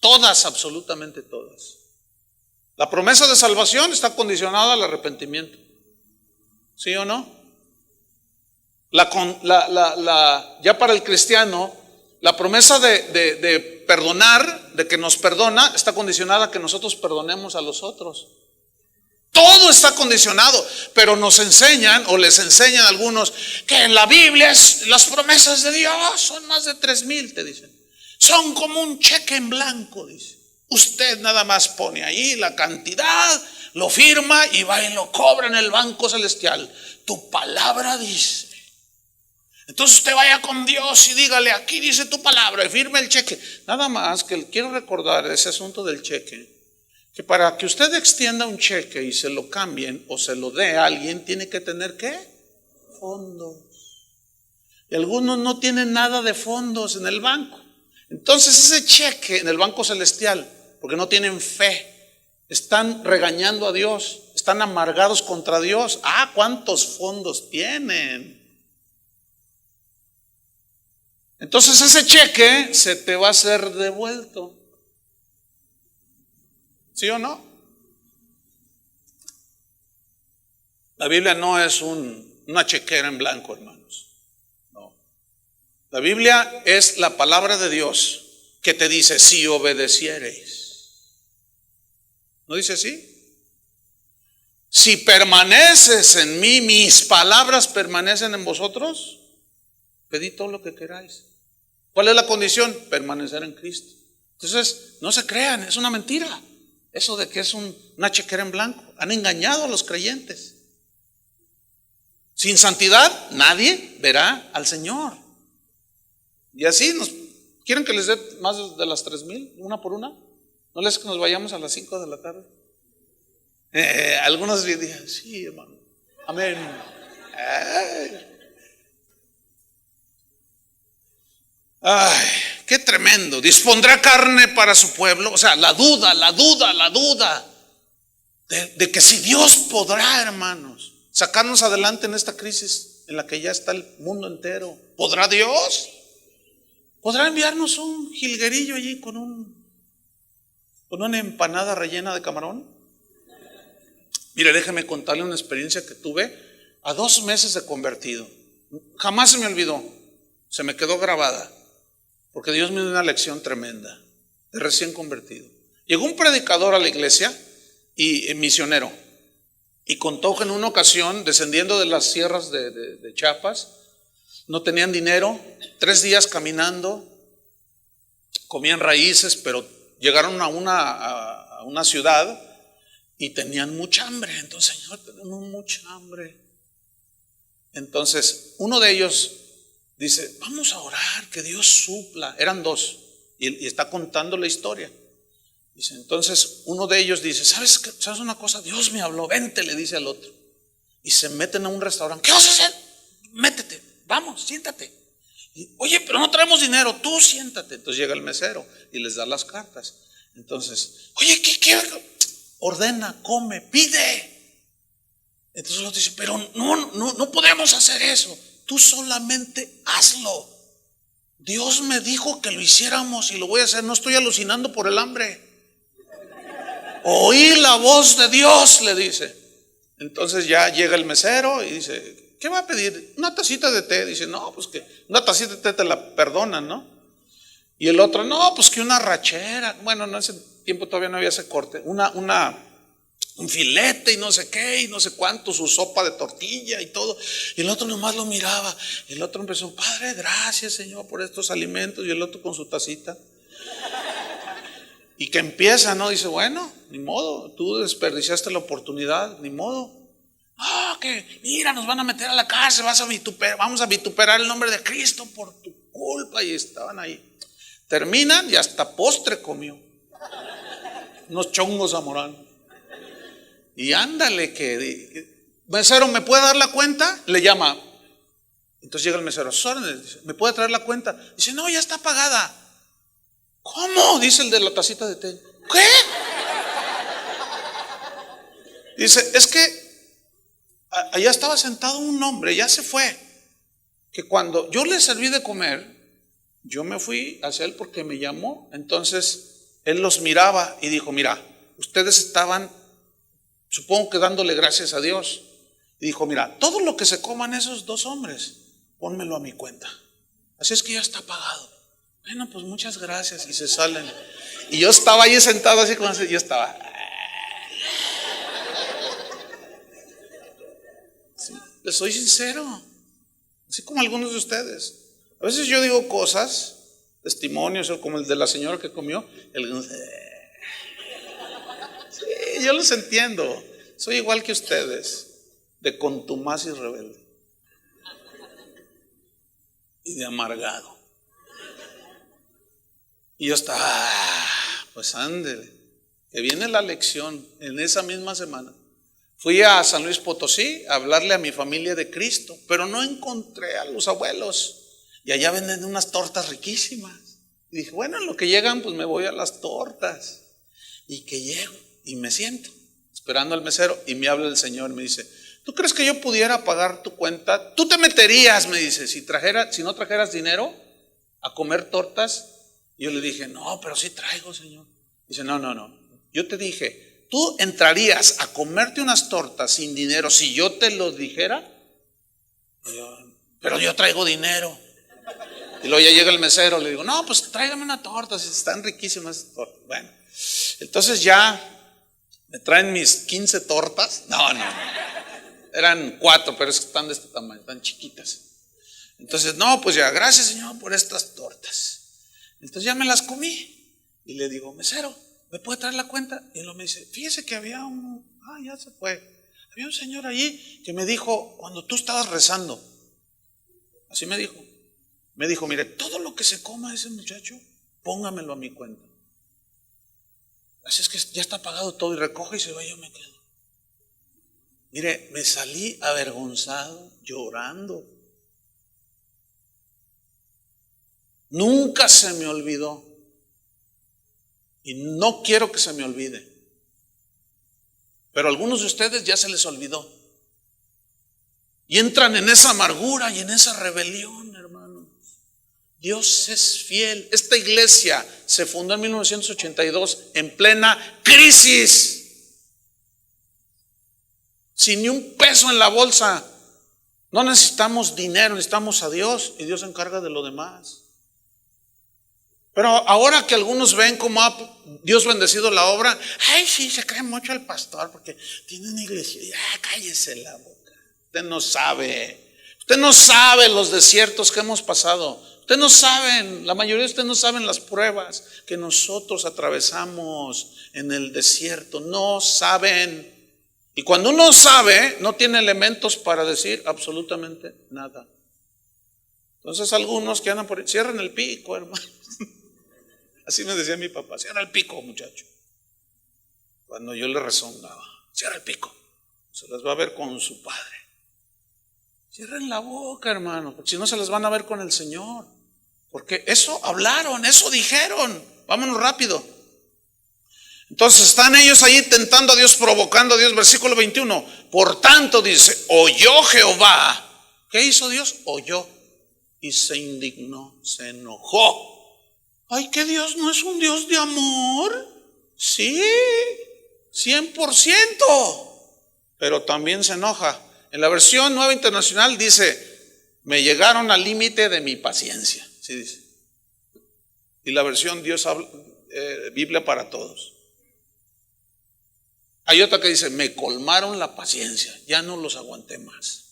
Todas, absolutamente todas. La promesa de salvación está condicionada al arrepentimiento. ¿Sí o no? Ya para el cristiano, la promesa de perdonar, de que nos perdona, está condicionada a que nosotros perdonemos a los otros. Todo está condicionado, pero nos enseñan, o les enseñan a algunos, que en la Biblia las promesas de Dios son más de 3,000, te dicen. Son como un cheque en blanco, dice. Usted nada más pone ahí la cantidad, lo firma y va y lo cobra en el banco celestial. Tu palabra dice. Entonces usted vaya con Dios y dígale, aquí dice tu palabra, y firme el cheque. Nada más que quiero recordar ese asunto del cheque, que para que usted extienda un cheque y se lo cambien o se lo dé a alguien, tiene que tener ¿qué? Fondos. Y algunos no tienen nada de fondos en el banco. Entonces ese cheque en el banco celestial, porque no tienen fe, están regañando a Dios, están amargados contra Dios. ¿Cuántos fondos tienen? Entonces ese cheque se te va a ser devuelto. ¿Sí o no? La Biblia no es una chequera en blanco, hermanos. No. La Biblia es la palabra de Dios que te dice: si obedeciereis. ¿No dice así? Si permaneces en mí, mis palabras permanecen en vosotros, pedid todo lo que queráis. ¿Cuál es la condición? Permanecer en Cristo. Entonces, no se crean, es una mentira. Eso de que es una chequera en blanco. Han engañado a los creyentes. Sin santidad nadie verá al Señor. Y así ¿quieren que les dé más de las 3,000? Una por una. ¿No les que nos vayamos a las 5 de la tarde? Algunos dirían: sí, hermano. Amén. Ay, qué tremendo. Dispondrá carne para su pueblo. O sea, la duda de que si Dios podrá, hermanos, sacarnos adelante en esta crisis en la que ya está el mundo entero. ¿Podrá Dios? ¿Podrá enviarnos un jilguerillo allí con una empanada rellena de camarón? Mire, déjeme contarle una experiencia que tuve a 2 meses de convertido. Jamás se me olvidó, se me quedó grabada, porque Dios me dio una lección tremenda de recién convertido. Llegó un predicador a la iglesia y misionero, y contó que en una ocasión, descendiendo de las sierras de Chiapas, no tenían dinero, 3 días caminando, comían raíces, pero llegaron a una ciudad y tenían mucha hambre. Entonces: Señor, tenemos mucha hambre. Entonces uno de ellos dice: vamos a orar que Dios supla. Eran 2 y está contando la historia. Dice, entonces uno de ellos dice: ¿sabes una cosa? Dios me habló, vente, le dice al otro. Y se meten a un restaurante. ¿Qué vas a hacer? Métete, vamos, siéntate. Y, oye, pero no traemos dinero, tú siéntate. Entonces llega el mesero y les da las cartas. Entonces: oye, ¿qué? Ordena, come, pide. Entonces el otro dice: pero no podemos hacer eso. Tú solamente hazlo. Dios me dijo que lo hiciéramos y lo voy a hacer. No estoy alucinando por el hambre. Oí la voz de Dios, le dice. Entonces ya llega el mesero y dice: ¿qué va a pedir? Una tacita de té. Dice: no, pues que una tacita de té te la perdonan, ¿no? Y el otro: no, pues que una rachera. Bueno, en ese tiempo todavía no había ese corte. Un filete y no sé qué y no sé cuánto, su sopa de tortilla y todo. Y el otro nomás lo miraba. Y el otro empezó: Padre, gracias, Señor, por estos alimentos. Y el otro con su tacita. Y que empieza, ¿no? Dice: bueno, ni modo, tú desperdiciaste la oportunidad, ni modo. Que mira, nos van a meter a la cárcel, vamos a vituperar el nombre de Cristo por tu culpa. Y estaban ahí. Terminan y hasta postre comió. Unos chongos zamoranos. Y ándale, mesero, ¿me puede dar la cuenta? Le llama. Entonces llega el mesero: ¿me puede traer la cuenta? Dice: no, ya está pagada. ¿Cómo? Dice el de la tacita de té. ¿Qué? Dice: es que allá estaba sentado un hombre, ya se fue, que cuando yo le serví de comer, yo me fui hacia él porque me llamó. Entonces él los miraba y dijo: mira, ustedes estaban, supongo que dándole gracias a Dios. Y dijo: mira, todo lo que se coman esos 2 hombres, pónmelo a mi cuenta. Así es que ya está pagado. Bueno, pues muchas gracias. Y se salen. Y yo estaba ahí sentado así como así. Yo estaba. Sí, les soy sincero. Así como algunos de ustedes. A veces yo digo cosas, testimonios, como el de la señora que comió. Sí, yo los entiendo. Soy igual que ustedes, de contumaz y rebelde. Y de amargado. Y yo estaba: pues ándele, que viene la lección en esa misma semana. Fui a San Luis Potosí a hablarle a mi familia de Cristo, pero no encontré a los abuelos. Y allá venden unas tortas riquísimas. Y dije, bueno, en lo que llegan, pues me voy a las tortas. Y que llego y me siento esperando al mesero y me habla el Señor, me dice, ¿tú crees que yo pudiera pagar tu cuenta? ¿Tú te meterías, me dice, si no trajeras dinero a comer tortas? Y yo le dije, no, pero sí traigo, Señor. Dice, no, yo te dije, ¿tú entrarías a comerte unas tortas sin dinero si yo te lo dijera? Pero yo traigo dinero. Y luego ya llega el mesero, le digo, no, pues tráigame una torta, si están riquísimas estas tortas. Bueno, entonces ya me traen mis 15 tortas. No. Eran 4, pero es que están de este tamaño, están chiquitas. Entonces, no, pues ya, gracias, Señor, por estas tortas. Entonces ya me las comí. Y le digo, mesero, ¿me puede traer la cuenta? Y él me dice, fíjese que había ya se fue. Había un señor allí que me dijo, cuando tú estabas rezando, así me dijo, mire, todo lo que se coma ese muchacho, póngamelo a mi cuenta. Así es que ya está pagado todo, y recoge y se va, y yo me quedo. Mire, me salí avergonzado, llorando. Nunca se me olvidó. Y no quiero que se me olvide. Pero a algunos de ustedes ya se les olvidó. Y entran en esa amargura y en esa rebelión, hermanos. Dios es fiel. Esta iglesia se fundó en 1982 en plena crisis. Sin ni un peso en la bolsa. No necesitamos dinero, necesitamos a Dios, y Dios se encarga de lo demás. Pero ahora que algunos ven cómo ha Dios bendecido la obra, ay, sí, se cree mucho al pastor porque tiene una iglesia. Cállese la boca. Usted no sabe los desiertos que hemos pasado. Usted no sabe, la mayoría de ustedes no saben las pruebas que nosotros atravesamos en el desierto. No saben. Y cuando uno sabe, no tiene elementos para decir absolutamente nada. Entonces algunos que andan por ahí, cierren el pico, hermano. Así me decía mi papá, cierra el pico, muchacho. Cuando yo le rezongaba, cierra el pico, se las va a ver con su padre. Cierren la boca, hermano, porque si no se las van a ver con el Señor. Porque eso hablaron, eso dijeron. Vámonos rápido. Entonces están ellos ahí tentando a Dios, provocando a Dios. Versículo 21. Por tanto dice, oyó Jehová. ¿Qué hizo Dios? Oyó y se indignó, se enojó. Ay, que Dios no es un Dios de amor. Sí, 100%. Pero también se enoja. En la versión Nueva Internacional dice, me llegaron al límite de mi paciencia. Sí dice. Y la versión Dios habla, Biblia para todos. Hay otra que dice, me colmaron la paciencia, ya no los aguanté más.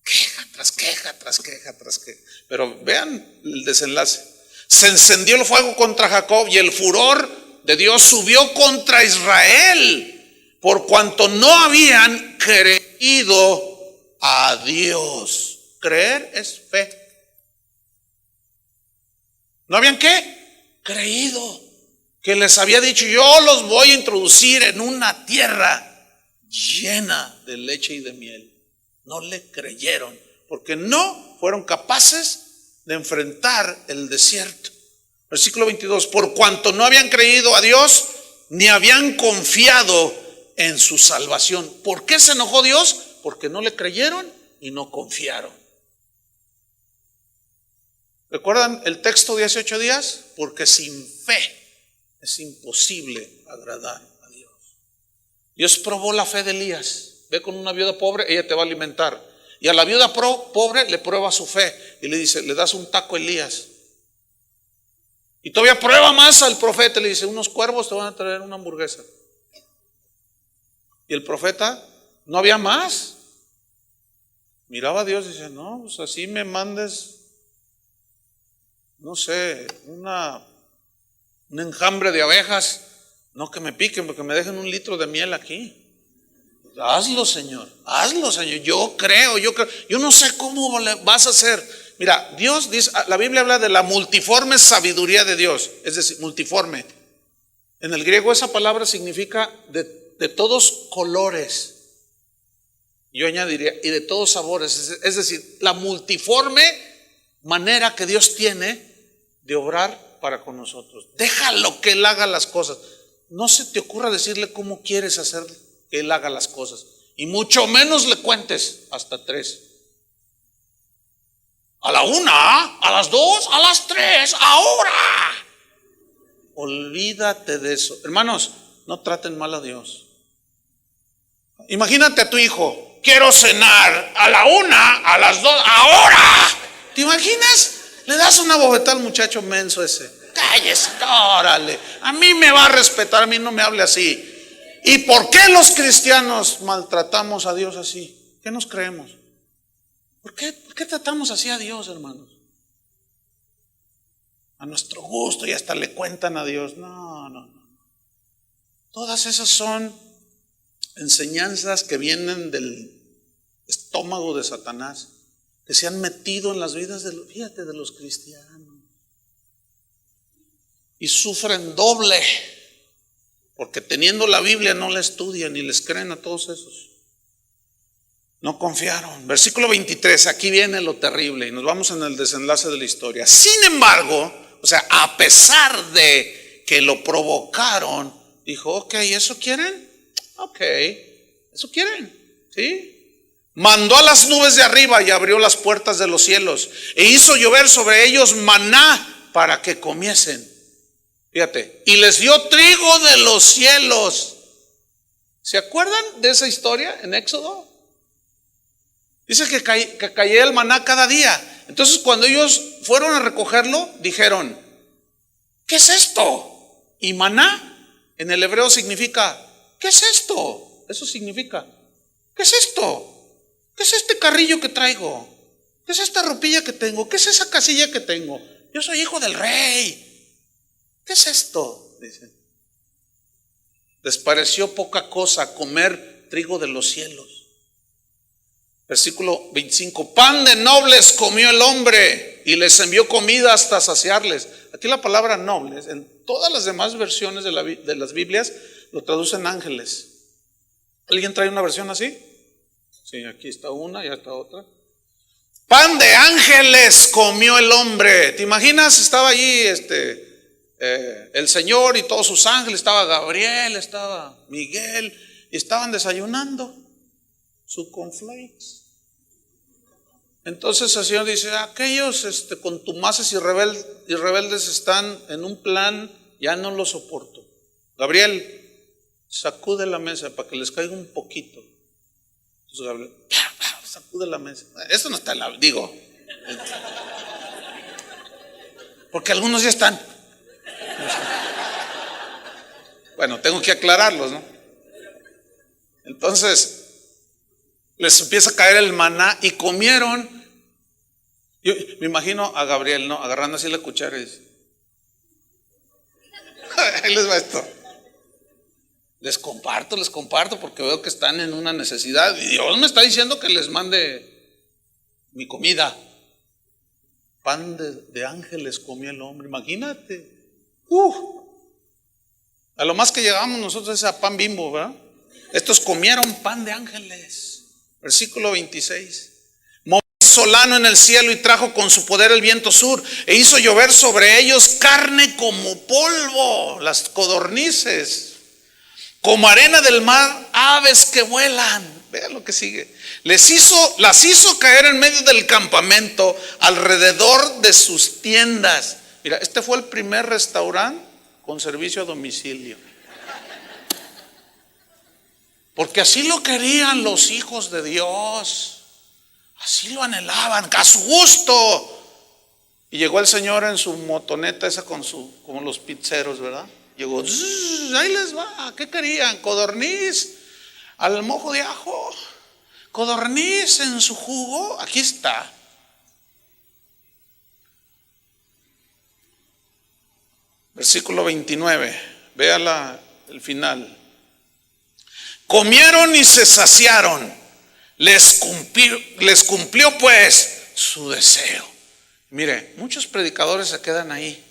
Queja tras queja, tras queja, tras queja. Pero vean el desenlace. Se encendió el fuego contra Jacob y el furor de Dios subió contra Israel, por cuanto no habían creído a Dios. Creer es fe. ¿No habían qué? Creído. Que les había dicho, yo los voy a introducir en una tierra llena de leche y de miel. No le creyeron, porque no fueron capaces de enfrentar el desierto. Versículo 22, por cuanto no habían creído a Dios, ni habían confiado en su salvación. ¿Por qué se enojó Dios? Porque no le creyeron y no confiaron. ¿Recuerdan el texto de hace 8 días? Porque sin fe es imposible agradar a Dios. Dios probó la fe de Elías. Ve con una viuda pobre, ella te va a alimentar. Y a la viuda pobre le prueba su fe y le dice, le das un taco a Elías. Y todavía prueba más al profeta, le dice, unos cuervos te van a traer una hamburguesa. Y el profeta, no había más. Miraba a Dios y dice, no, pues así me mandes, no sé, un enjambre de abejas, no que me piquen, porque me dejen un litro de miel aquí. Hazlo, Señor, yo creo, yo no sé cómo vas a hacer. Mira, Dios dice, la Biblia habla de la multiforme sabiduría de Dios, es decir, multiforme. En el griego esa palabra significa de todos colores. Yo añadiría, y de todos sabores. Es decir, la multiforme manera que Dios tiene de obrar para con nosotros. Déjalo que Él haga las cosas. No se te ocurra decirle cómo quieres hacer que Él haga las cosas. Y mucho menos le cuentes hasta 3. A la 1, a las 2, a las 3, ahora. Olvídate de eso. Hermanos, no traten mal a Dios. Imagínate a tu hijo: quiero cenar a la 1, a las 2, ahora. ¿Te imaginas? Le das una bofetada al muchacho menso ese. Cállese, órale. A mí me va a respetar, a mí no me hable así. ¿Y por qué los cristianos maltratamos a Dios así? ¿Qué nos creemos? ¿Por qué tratamos así a Dios, hermanos? A nuestro gusto, y hasta le cuentan a Dios. No. Todas esas son enseñanzas que vienen del estómago de Satanás, que se han metido en las vidas de los cristianos. Y sufren doble, porque teniendo la Biblia no la estudian y les creen a todos esos. No confiaron. Versículo 23, aquí viene lo terrible y nos vamos en el desenlace de la historia. Sin embargo, o sea, a pesar de que lo provocaron, dijo: ok, ¿eso quieren? Ok, ¿eso quieren? ¿Sí? Mandó a las nubes de arriba y abrió las puertas de los cielos e hizo llover sobre ellos maná para que comiesen. Fíjate, y les dio trigo de los cielos. ¿Se acuerdan de esa historia en Éxodo? Dice que caía el maná cada día. Entonces cuando ellos fueron a recogerlo, dijeron: ¿qué es esto? Y maná en el hebreo significa: ¿qué es esto? Eso significa: ¿qué es esto? ¿Qué es este carrillo que traigo? ¿Qué es esta ropilla que tengo? ¿Qué es esa casilla que tengo? Yo soy hijo del rey. ¿Qué es esto? Dice. Les pareció poca cosa comer trigo de los cielos. Versículo 25: pan de nobles comió el hombre y les envió comida hasta saciarles. Aquí la palabra nobles, en todas las demás versiones de las Biblias, lo traducen ángeles. ¿Alguien trae una versión así? Sí, aquí está una y acá otra. Pan de ángeles comió el hombre. ¿Te imaginas? Estaba allí el Señor y todos sus ángeles. Estaba Gabriel, estaba Miguel, y estaban desayunando su cornflakes. Entonces el Señor dice: aquellos contumaces y rebeldes están en un plan, ya no lo soporto. Gabriel, sacude la mesa para que les caiga un poquito. Entonces Gabriel sacude la mesa. Esto no está en la, digo, porque algunos ya están. Bueno, tengo que aclararlos, ¿no? Entonces les empieza a caer el maná y comieron. Yo me imagino a Gabriel, ¿no? Agarrando así la cuchara y dice: ahí les va esto. Les comparto porque veo que están en una necesidad y Dios me está diciendo que les mande mi comida. Pan de ángeles comió el hombre, imagínate. A lo más que llegamos nosotros es a pan Bimbo, ¿verdad? Estos comieron pan de ángeles. Versículo 26. Movió solano en el cielo y trajo con su poder el viento sur e hizo llover sobre ellos carne como polvo, las codornices, como arena del mar, aves que vuelan. Vean lo que sigue. Las hizo caer en medio del campamento, alrededor de sus tiendas. Mira, este fue el primer restaurante con servicio a domicilio. Porque así lo querían los hijos de Dios. Así lo anhelaban, a su gusto. Y llegó el Señor en su motoneta esa como los pizzeros, ¿verdad? Llegó, ahí les va. ¿Qué querían? Codorniz al mojo de ajo, codorniz en su jugo. Aquí está. Versículo 29. Véala el final. Comieron y se saciaron. Les cumplió pues su deseo. Mire, muchos predicadores se quedan ahí.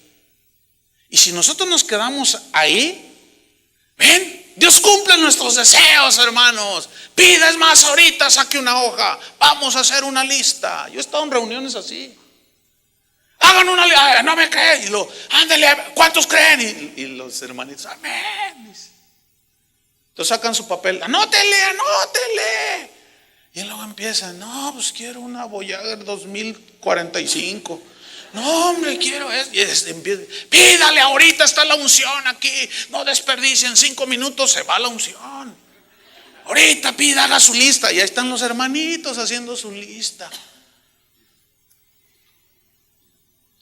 Y si nosotros nos quedamos ahí, ¿Ven? Dios cumple nuestros deseos, hermanos. Pida, es más, ahorita saque una hoja, vamos a hacer una lista. Yo he estado en reuniones así. Hagan una lista, no me creen. Y ándale, ¿cuántos creen? Y los hermanitos, amén. Entonces sacan su papel, anótele. Y luego empiezan, no, pues quiero una Voyager 2045. No, hombre, quiero eso. Pídale, ahorita está la unción aquí. No desperdicien, 5 minutos se va la unción. Ahorita pida, haga su lista. Y ahí están los hermanitos haciendo su lista.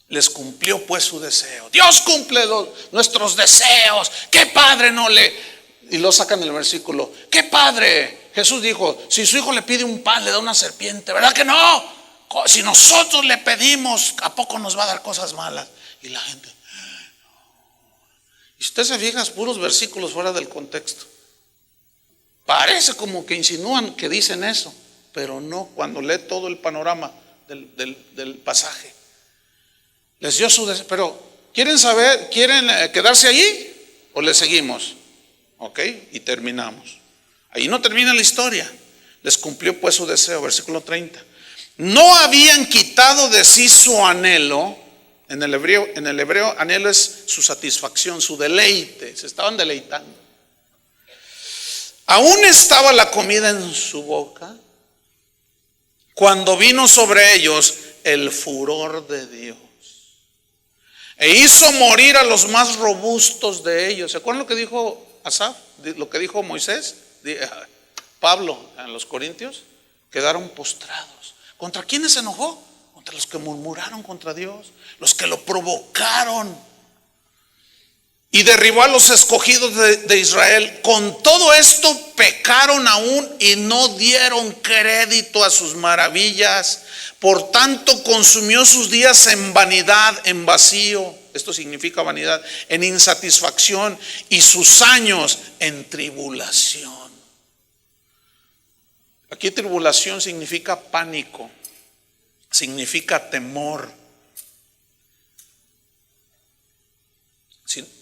Les cumplió pues su deseo. Dios cumple nuestros deseos. ¿Qué padre no le? Y lo sacan el versículo. ¿Qué padre? Jesús dijo, si su hijo le pide un pan, le da una serpiente. ¿Verdad que no? Si nosotros le pedimos, ¿a poco nos va a dar cosas malas? Y la gente, y usted se fija, puros versículos fuera del contexto. Parece como que insinúan que dicen eso, pero no, cuando lee todo el panorama del pasaje. Les dio su deseo. Pero ¿quieren saber? ¿Quieren quedarse allí? ¿O le seguimos? Ok, y terminamos. Ahí no termina la historia. Les cumplió pues su deseo, versículo 30. No habían quitado de sí su anhelo. En el hebreo anhelo es su satisfacción, su deleite. Se estaban deleitando. Aún estaba la comida en su boca cuando vino sobre ellos el furor de Dios e hizo morir a los más robustos de ellos. ¿Se acuerdan lo que dijo Asaf? Lo que dijo Moisés, Pablo a los Corintios. Quedaron postrados. ¿Contra quiénes se enojó? Contra los que murmuraron contra Dios, los que lo provocaron. Y derribó a los escogidos de Israel. Con todo esto pecaron aún y no dieron crédito a sus maravillas. Por tanto consumió sus días en vanidad, en vacío. Esto significa vanidad, en insatisfacción, y sus años en tribulación. Aquí tribulación significa pánico, significa temor.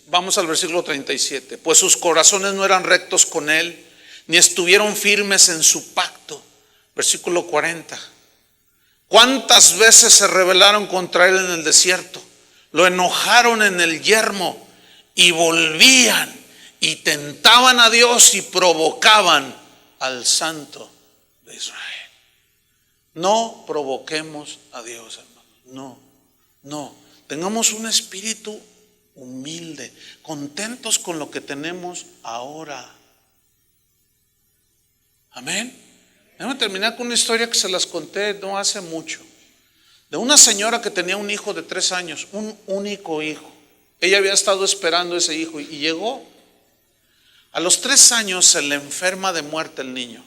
Vamos al versículo 37. Pues sus corazones no eran rectos con él, ni estuvieron firmes en su pacto. Versículo 40. ¿Cuántas veces se rebelaron contra él en el desierto? Lo enojaron en el yermo y volvían y tentaban a Dios y provocaban al Santo de Israel. No provoquemos a Dios, hermanos. No. Tengamos un espíritu humilde, contentos con lo que tenemos ahora. Amén. Déjame terminar con una historia que se las conté no hace mucho. De una señora que tenía un hijo de 3 años, un único hijo. Ella había estado esperando ese hijo y llegó. A los 3 años se le enferma de muerte el niño.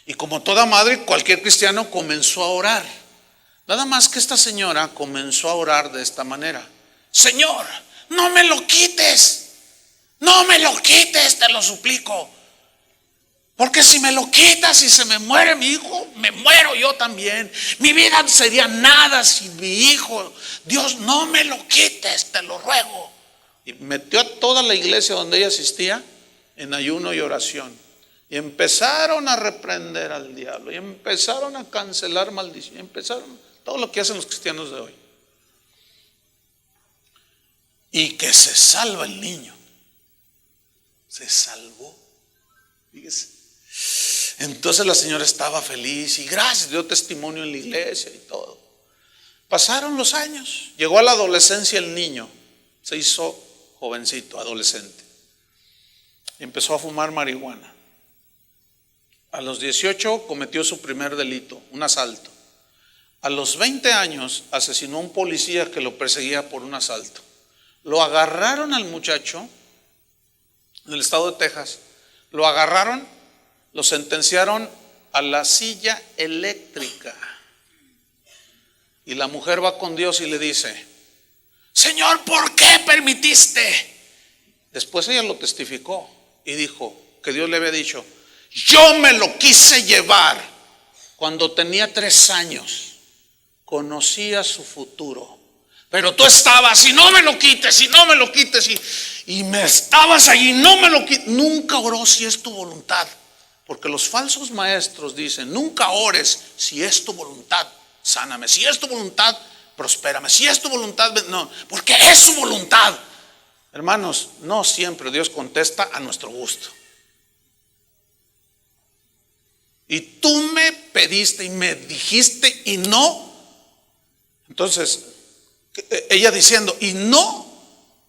Y como toda madre, cualquier cristiano comenzó a orar. Nada más que esta señora comenzó a orar de esta manera: Señor, no me lo quites, te lo suplico. Porque si me lo quitas y se me muere mi hijo, me muero yo también. Mi vida sería nada sin mi hijo. Dios, no me lo quites, te lo ruego. Y metió a toda la iglesia donde ella asistía en ayuno y oración. Y empezaron a reprender al diablo. Y empezaron a cancelar maldición. Empezaron todo lo que hacen los cristianos de hoy. Y que se salva el niño. Se salvó. Fíjese. Entonces la señora estaba feliz y gracias, dio testimonio en la iglesia y todo. Pasaron los años, llegó a la adolescencia el niño, se hizo jovencito, adolescente, y empezó a fumar marihuana. A los 18 cometió su primer delito, un asalto. A los 20 años asesinó a un policía que lo perseguía por un asalto. Lo agarraron al muchacho en el estado de Texas, lo agarraron, lo sentenciaron a la silla eléctrica. Y la mujer va con Dios y le dice: Señor, ¿por qué permitiste? Después ella lo testificó y dijo que Dios le había dicho: yo me lo quise llevar cuando tenía 3 años. Conocía su futuro. Pero tú estabas, y no me lo quites, y me estabas allí, no me lo quites. Nunca oró si es tu voluntad, porque los falsos maestros dicen: nunca ores si es tu voluntad, sáname, si es tu voluntad, prospérame, si es tu voluntad, no, porque es su voluntad. Hermanos, no siempre Dios contesta a nuestro gusto. Y tú me pediste y me dijiste y no. Entonces ella diciendo: y no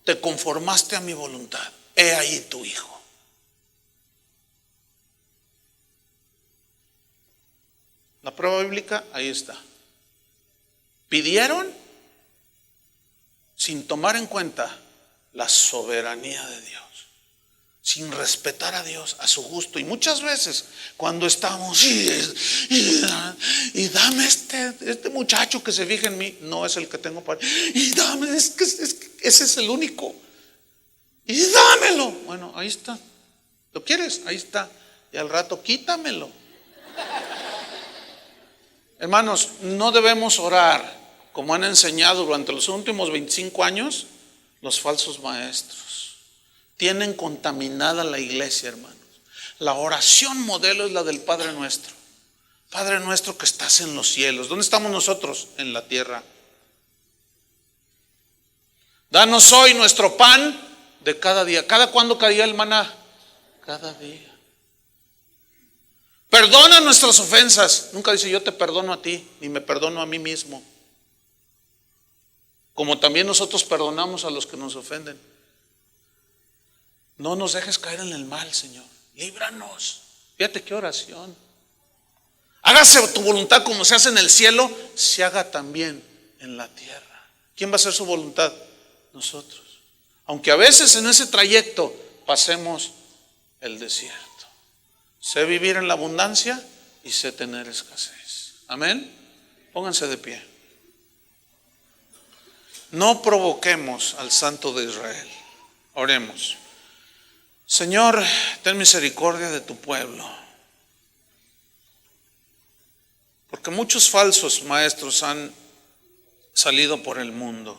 te conformaste a mi voluntad, he ahí tu hijo. La prueba bíblica ahí está. Pidieron sin tomar en cuenta la soberanía de Dios, sin respetar a Dios a su gusto. Y muchas veces cuando estamos y dame este muchacho que se fije en mí, no es el que tengo para, y dame, es que ese es el único, y dámelo. Bueno, ahí está. ¿Lo quieres? Ahí está. Y al rato quítamelo. Hermanos, no debemos orar como han enseñado durante los últimos 25 años los falsos maestros. Tienen contaminada la iglesia, hermanos. La oración modelo es la del Padre Nuestro. Padre nuestro que estás en los cielos. ¿Dónde estamos nosotros? En la tierra. Danos hoy nuestro pan de cada día. ¿Cada cuándo caía el maná? Cada día. Perdona nuestras ofensas. Nunca dice: yo te perdono a ti, ni me perdono a mí mismo. Como también nosotros perdonamos a los que nos ofenden. No nos dejes caer en el mal, Señor. Líbranos. Fíjate qué oración. Hágase tu voluntad como se hace en el cielo, se haga también en la tierra. ¿Quién va a hacer su voluntad? Nosotros. Aunque a veces en ese trayecto pasemos el desierto. Sé vivir en la abundancia y sé tener escasez. Amén. Pónganse de pie. No provoquemos al Santo de Israel. Oremos. Señor, ten misericordia de tu pueblo, porque muchos falsos maestros han salido por el mundo.